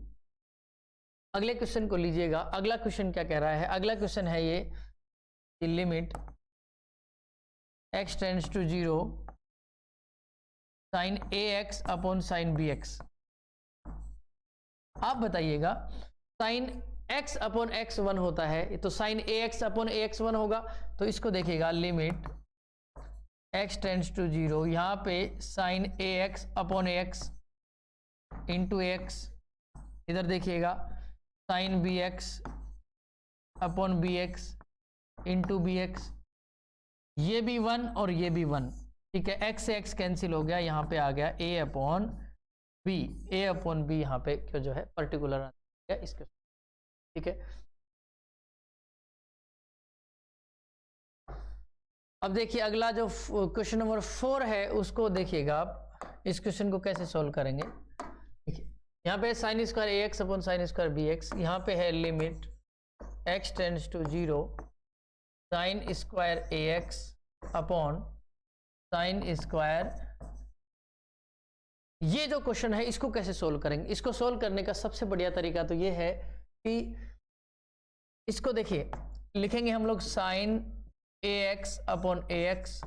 अगले क्वेश्चन को लीजिएगा। अगला क्वेश्चन क्या कह रहा है, अगला क्वेश्चन है ये limit x tends to 0 sine ax upon sine bx। आप बताइएगा साइन x अपॉन x 1 होता है, तो साइन ax अपॉन ax 1 होगा, तो इसको देखिएगा लिमिट x टेंड्स टू 0, यहाँ पे sine ax upon ax into x, इधर देखिएगा sine bx upon bx into bx, ये भी 1 और ये भी 1, ठीक है, x से x कैंसिल हो गया, यहाँ पे आ गया a अपॉन b, यहाँ पे क्यों जो है पर्टिकुलर आंसर है इसके, ठीक है। अब देखिए अगला जो क्वेश्चन नंबर 4 है उसको देखिएगा आप, इस क्वेश्चन को कैसे सॉल्व करेंगे। देखिए यहाँ पे sine square ax upon sine square bx, यहाँ पे है limit x tends to 0 sine square ax upon sine square, ये जो क्वेश्चन है इसको कैसे सोल्व करेंगे। इसको सोल्व करने का सबसे बढ़िया तरीका तो ये है कि इसको देखिए लिखेंगे हम लोग sine ax upon ax,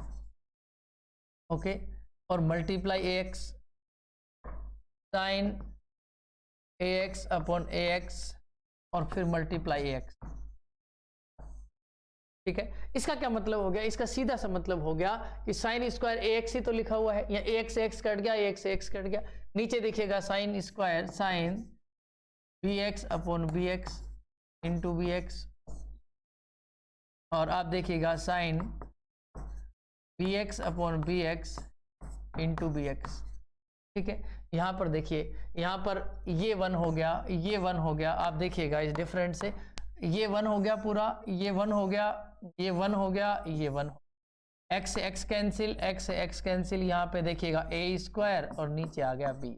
okay, और multiply ax, sine ax upon ax और फिर मल्टीप्लाई ax, ठीक है। इसका क्या मतलब हो गया, इसका सीधा सा मतलब हो गया कि साइन स्क्वायर ax ही तो लिखा हुआ है, या ax से x कट गया, ax से x कट गया, नीचे देखिएगा sine square sine bx upon bx into bx, और आप देखिएगा sine bx upon bx into bx, ठीक है। यहाँ पर देखिए, यहाँ पर ये 1 हो गया, ये 1 हो गया, आप देखिएगा इस डिफरेंट से, ये 1 हो गया पूरा, ये 1 हो गया, ये 1 हो गया, ये 1 हो, x से x कैंसिल, x से x कैंसिल, यहाँ पे देखिएगा a स्क्वायर और नीचे आ गया b,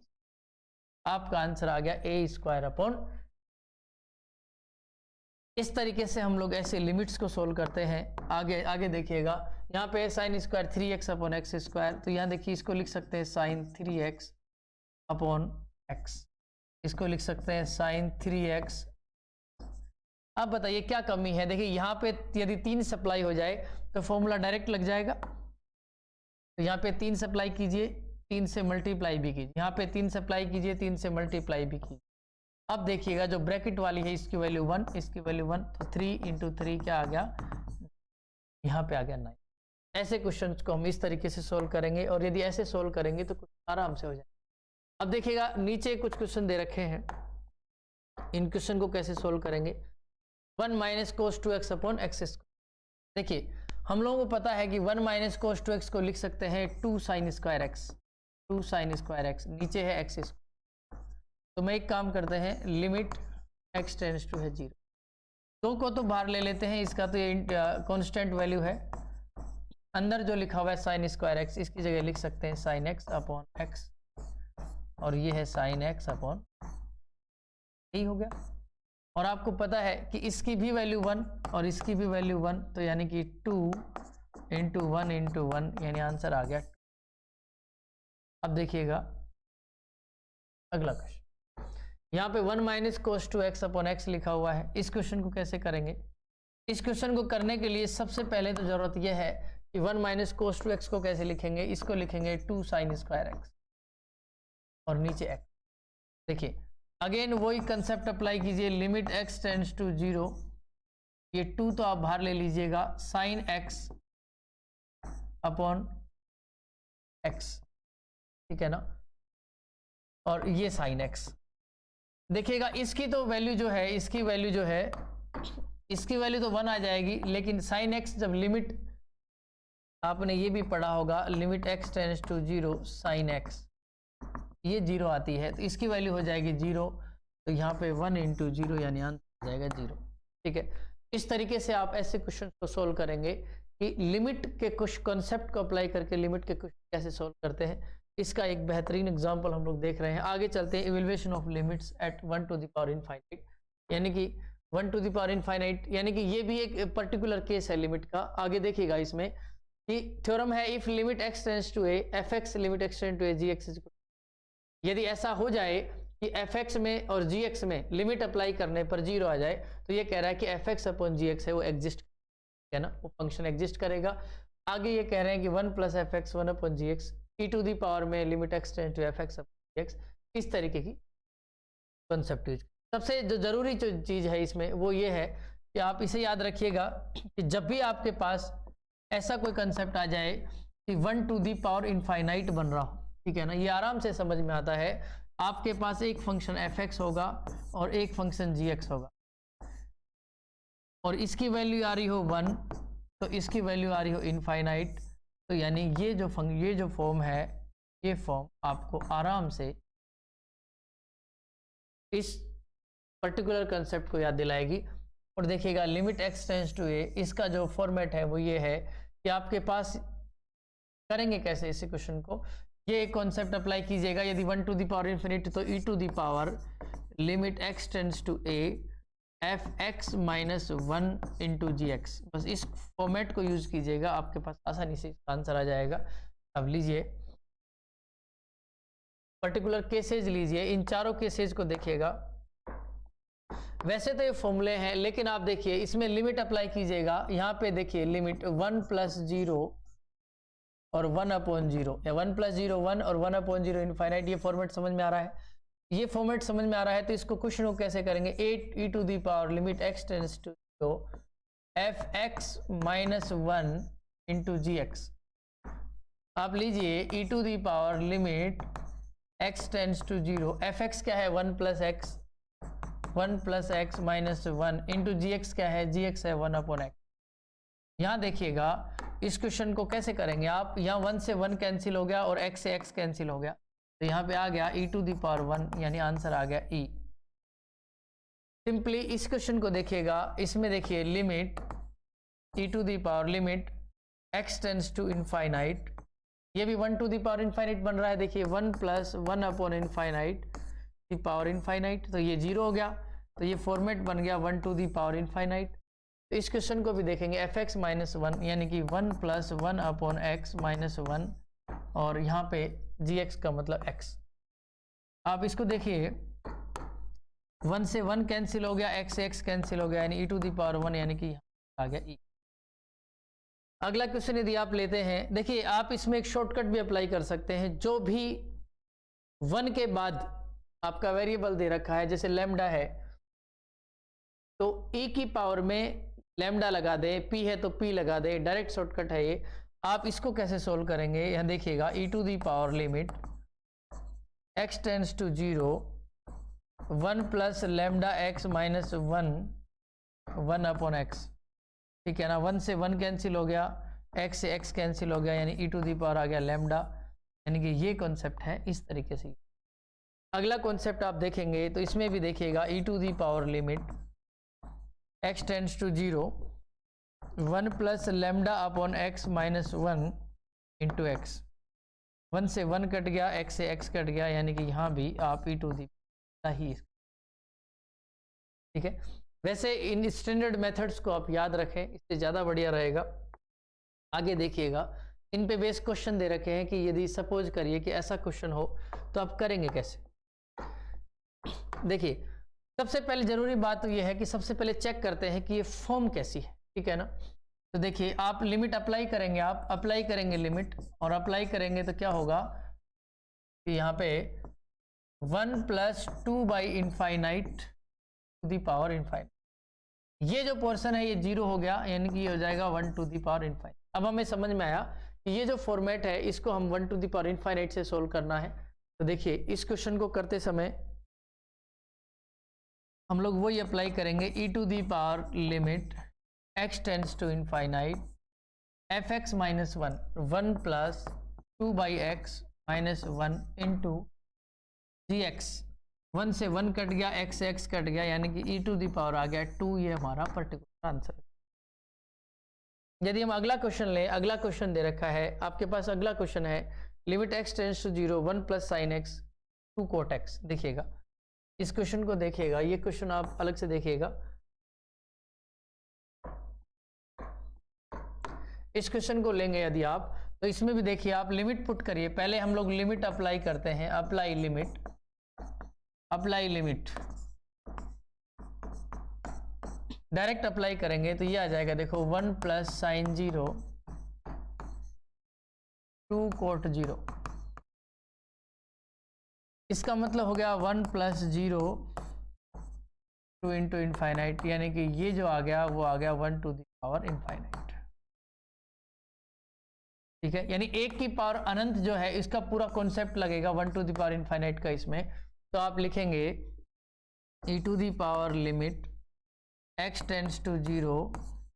आपका आंसर आ गया a स्क्वायर अपॉन। इस तरीके से हम लोग ऐसे लिमिट्स को सोल्व करते हैं। आगे देखिएगा, यहाँ पे sine square 3x upon x square, तो यहाँ देखिए इसको लिख सकते हैं साइन 3x अपॉन x, इसको लिख सकते हैं साइन 3x। अब बताइए क्या कमी है। देखिए यहाँ पे यदि 3 सप्लाई हो जाए तो फॉर्मूला डायरेक्ट लग जाएगा, तो यहाँ पे 3 सप्लाई कीजिए, 3 से मल्टीप्लाई भी कीजिए, यहाँ पे 3 सप्लाई कीजिए, 3 से मल्टीप्लाई भी कीजिए। अब देखिएगा जो ब्रैकेट वाली है इसकी वैल्यू 1, इसकी वैल्यू 1, तो 3 इंटू 3 क्या आ गया, यहाँ पे आ गया 9। ऐसे क्वेश्चंस को हम इस तरीके से सोल्व करेंगे, और यदि ऐसे सोल्व करेंगे तो कुछ आराम से हो जाए। अब देखिएगा नीचे कुछ क्वेश्चन दे रखे हैं, इन क्वेश्चन को कैसे सोल्व करेंगे। 1 माइनस कोस 2x अपॉन एक्स स्क्वायर। देखिए हम लोगों को पता है कि 1 माइनस कोस 2x को लिख सकते हैं 2 sine square x, 2 sine square x, नीचे है एक्स स्क्वायर। तो मैं एक काम करते हैं, लिमिट x टेंड्स टू है 0, 2 को तो बाहर ले लेते हैं, इसका तो ये कांस्टेंट वैल्यू है, अंदर जो लिखा हुआ है साइन स्क्वायर एक्स, इसकी जगह लिख सकते हैं साइन एक्स अपॉन एक्स, और ये है साइन एक्स अपॉन, यही हो गया। और आपको पता है कि इसकी भी वैल्यू 1 और इसकी भी वैल्यू 1, तो यानी कि 2 इंटू 1 इंटू 1, यानी आंसर आ गया। अब देखिएगा अगला क्वेश्चन, यहाँ पे 1 minus cos two x upon x लिखा हुआ है। इस क्वेश्चन को कैसे करेंगे? इस क्वेश्चन को करने के लिए सबसे पहले तो जरूरत यह है कि 1 माइनस कोस टू एक्स को कैसे लिखेंगे? इसको लिखेंगे 2 साइन स्क्वायर एक्स और नीचे एक्स। देखिए अगेन वही कंसेप्ट अप्लाई कीजिए, लिमिट एक्स टेंड्स टू 0, ये 2 तो आप बाहर ले लीजिएगा, साइन एक्स अपॉन एक्स, ठीक है ना, और ये साइन एक्स। देखिएगा इसकी तो वैल्यू जो है, इसकी वैल्यू जो है, इसकी वैल्यू तो 1 आ जाएगी, लेकिन साइन एक्स जब लिमिट, आपने ये भी पढ़ा होगा, limit x tends to 0 sine x, ये 0 आती है, तो इसकी वैल्यू हो जाएगी 0, तो यहाँ पे 1 इंटू 0 यानी आंसर हो जाएगा 0। ठीक है, इस तरीके से आप ऐसे क्वेश्चन को सोल्व करेंगे कि लिमिट के कुछ कॉन्सेप्ट को अप्लाई करके लिमिट के क्वेश्चन कैसे सोल्व करते हैं। इसका एक बेहतरीन एग्जाम्पल हम लोग देख रहे हैं। आगे चलते हैं, evaluation of limits at 1 to the power infinite, यानी कि 1 टू द पावर इनफाइनाइट, यानी कि ये भी एक पर्टिकुलर केस है लिमिट का। आगे देखिएगा इसमें कि थ्योरम है, if limit x tends to a f x limit x tends to a g x, यदि ऐसा हो जाए कि एफ एक्स में और जी एक्स में लिमिट अप्लाई करने पर 0 आ जाए, तो ये कह रहा है कि f x upon g x है वो एग्जिस्ट है ना, वो फंक्शन एग्जिस्ट करेगा। आगे ये कह रहे हैं कि 1 plus f x 1 upon g x e to the power में limit x tends to f x upon g x, इस तरीके की कॉन्सेप्ट यूज। सबसे जो जरूरी जो चीज़ है इसमें वो ये है कि आप इसे याद रखिएगा कि जब भी आपके पास ऐसा कोई कंसेप्ट आ जाए कि 1 टू दी पावर इनफाइनाइट बन रहा हो, ठीक है ना, ये आराम से समझ में आता है। आपके पास एक फंक्शन एफ एक्स होगा और एक फंक्शन जी एक्स होगा, और इसकी वैल्यू आ रही हो 1, तो इसकी वैल्यू आ रही हो इनफाइनाइट, तो यानी ये जो फॉर्म है, ये फॉर्म आपको आराम से इस पर्टिकुलर कंसेप्ट को याद दिलाएगी। और देखिएगा लिमिट एक्स टेंड्स टू ए, इसका जो फॉर्मेट है वो ये है कि आपके पास करेंगे कैसे इस क्वेश्चन को, ये एक कॉन्सेप्ट अप्लाई कीजिएगा। यदि 1 टू द पावर इन्फिनिटी, तो e to the power limit x tends to a f x minus 1 into g x, बस इस फॉर्मेट को यूज कीजिएगा, आपके पास आसानी से इसका आंसर आ जाएगा। अब लीजिए पर्टिकुलर केसेज लीजिए, इन चारों केसेज को देखिएगा। वैसे तो ये फॉर्मूले हैं, लेकिन आप देखिए इसमें लिमिट अप्लाई कीजिएगा। यहाँ पे देखिए लिमिट 1 प्लस 0 और 1 अपॉन 0, या 1 प्लस 0 1 और 1 अपॉन 0 इनफाइनाइट, ये फॉर्मेट समझ में आ रहा है। ये फॉर्मेट समझ में आ रहा है, तो इसको क्वेश्चन को कैसे करेंगे? 8 e to the power limit x tends to 0 f x minus 1 into g x. आप लीजिए e to the power limit x tends to 0, f x क्या है 1 plus x minus 1 into g x क्या है, जी x है 1 upon x. यहाँ देखिएगा इस क्वेश्चन को कैसे करेंगे आप, यहाँ 1 से 1 कैंसिल हो गया और x से x कैंसिल हो गया, तो यहाँ पे आ गया e टू दी पावर 1, यानी आंसर आ गया e। सिंपली इस क्वेश्चन को देखिएगा, इसमें देखिए limit e to the power limit x tends to infinite, ये भी 1 टू दी पावर इनफाइनाइट बन रहा है। देखिए 1 प्लस 1 अपॉन इनफाइनाइट दी पावर इनफाइनाइट, तो ये 0 हो गया, तो ये फॉर्मेट बन गया 1 टू दी पावर इनफाइनाइट। तो इस क्वेश्चन को भी देखेंगे एफ एक्स माइनस 1, यानी कि 1 प्लस 1 अपॉन एक्स माइनस 1, और यहाँ पे जी एक्स का मतलब x। आप इसको देखिए 1 से 1 कैंसिल हो गया, x से x कैंसिल हो गया, यानी e टू दी पावर 1, यानी कि आ गया e। अगला क्वेश्चन यदि आप लेते हैं, देखिए आप इसमें एक शॉर्टकट भी अप्लाई कर सकते हैं। जो भी 1 के बाद आपका वेरिएबल दे रखा है, जैसे लैम्डा है, तो e की पावर में लैम्डा लगा दे, p है तो p लगा दे, डायरेक्ट शॉर्टकट है ये। आप इसको कैसे सोल्व करेंगे? यहाँ देखिएगा e to the power limit x tends to 0 1 plus lambda x minus 1 upon x, ठीक है ना, 1 से 1 कैंसिल हो गया, x से x कैंसिल हो गया, यानी e टू दी पावर आ गया लैम्डा, यानी कि ये कॉन्सेप्ट है इस तरीके से। अगला कॉन्सेप्ट आप देखेंगे तो इसमें भी देखिएगा e to the power limit x tends to 0 1 plus lambda upon x minus 1 into x. 1 से 1 कट गया, x से x कट गया, यानी कि यहाँ भी आप e टू दी ही, ठीक है। वैसे इन स्टैंडर्ड मेथड्स को आप याद रखें, इससे ज़्यादा बढ़िया रहेगा। आगे देखिएगा, इन पे बेस क्वेश्चन दे रखे हैं कि यदि सपोज करिए कि ऐसा क्वेश्चन हो तो आप करेंगे कैसे। देखिए, सबसे पहले जरूरी बात तो यह है कि सबसे पहले चेक करते हैं कि ये फॉर्म कैसी है, ठीक है ना। तो देखिए, आप लिमिट अप्लाई करेंगे, आप अप्लाई करेंगे लिमिट, और अप्लाई करेंगे तो क्या होगा कि यहाँ पे 1 plus 2 by infinite to the power infinite, ये जो पोर्शन है ये 0 हो गया, यानी कि हो जाएगा 1 टू दी पावर इनफाइनाइट। अब हमें समझ में आया कि ये जो फॉर्मेट है इसको हम 1 टू दी पावर इनफाइनाइट से सोल्व करना है। तो देखिए, इस क्वेश्चन को करते समय हम लोग वही अप्लाई करेंगे, e to the power limit x tends to infinite f x minus 1 plus 2 by x minus 1 into g x. 1 से 1 कट गया, x से x कट गया, यानी कि e टू दी पावर आ गया 2, ये हमारा पर्टिकुलर आंसर है। यदि हम अगला क्वेश्चन लें, अगला क्वेश्चन दे रखा है आपके पास, अगला क्वेश्चन है limit x tends to 0 1 plus sine x 2 cot x. देखिएगा, इस क्वेश्चन को देखिएगा, ये क्वेश्चन आप अलग से देखिएगा। इस क्वेश्चन को लेंगे यदि आप, तो इसमें भी देखिए आप लिमिट पुट करिए। पहले हम लोग लिमिट अप्लाई करते हैं, apply limit, apply limit direct apply करेंगे तो ये आ जाएगा, देखो 1 प्लस साइन 0 2 कोट 0। इसका मतलब हो गया 1 प्लस 0 2 इंटू इनफाइनाइट, यानी कि ये जो आ गया वो आ गया 1 टू दी पावर इनफाइनाइट, ठीक है। यानी 1 की पावर अनंत जो है इसका पूरा कॉन्सेप्ट लगेगा 1 टू दी पावर इनफाइनाइट का इसमें। तो आप लिखेंगे e to the power limit x tends to 0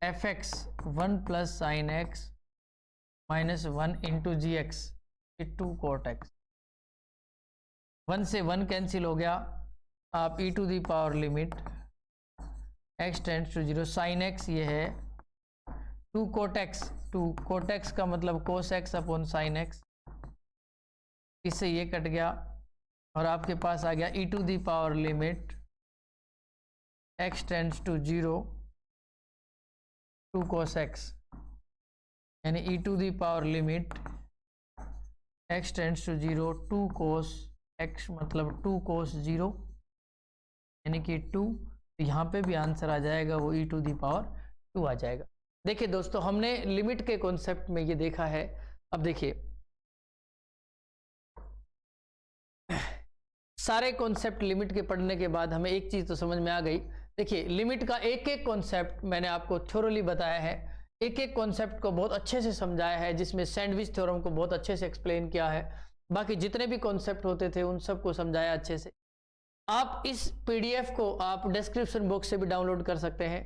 f x 1 plus sine x minus 1 into g x 2 cot x. 1 से 1 कैंसिल हो गया, आप e to the power limit x tends to 0 sine x, ये है 2 कोट एक्स, 2 कोट एक्स का मतलब cos x upon sine x, इससे ये कट गया, और आपके पास आ गया e to the power limit x tends to 0 2 cos x, यानी e to the power limit x tends to 0 2 cos x, मतलब 2 कोस 0, यानी कि 2। यहाँ पे भी आंसर आ जाएगा वो e टू दी पावर 2 आ जाएगा। देखिए दोस्तों, हमने लिमिट के कॉन्सेप्ट में ये देखा है। अब देखिए, सारे कॉन्सेप्ट लिमिट के पढ़ने के बाद हमें एक चीज तो समझ में आ गई। देखिए, लिमिट का एक एक कॉन्सेप्ट मैंने आपको थ्योरली बताया है, एक एक कॉन्सेप्ट को बहुत अच्छे से समझाया है, जिसमें सैंडविच थ्योरम को बहुत अच्छे से एक्सप्लेन किया है। बाकी जितने भी कॉन्सेप्ट होते थे उन सबको समझाया अच्छे से। आप इस पीडीएफ को आप डिस्क्रिप्शन बॉक्स से भी डाउनलोड कर सकते हैं,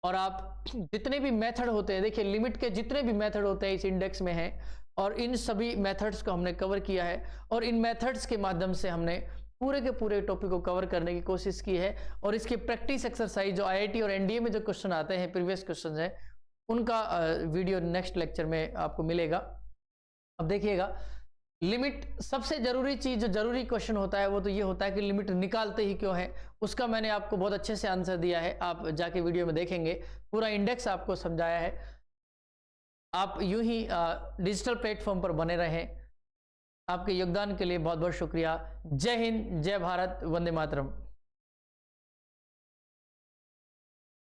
और आप जितने भी मेथड होते हैं, देखिए लिमिट के जितने भी मेथड होते हैं इस इंडेक्स में हैं, और इन सभी मेथड्स को हमने कवर किया है, और इन मेथड्स के माध्यम से हमने पूरे के पूरे टॉपिक को कवर करने की कोशिश की है। और इसकी प्रैक्टिस एक्सरसाइज जो आईआईटी और एनडीए में जो क्वेश्चन आते हैं, प्रीवियस क्वेश्चन है, उनका वीडियो नेक्स्ट लेक्चर में आपको मिलेगा। अब देखिएगा, लिमिट सबसे जरूरी चीज, जो जरूरी क्वेश्चन होता है वो तो ये होता है कि लिमिट निकालते ही क्यों है, उसका मैंने आपको बहुत अच्छे से आंसर दिया है। आप जाके वीडियो में देखेंगे, पूरा इंडेक्स आपको समझाया है। आप यूं ही डिजिटल प्लेटफॉर्म पर बने रहें। आपके योगदान के लिए बहुत बहुत शुक्रिया। जय हिंद, जय भारत, वंदे मातरम।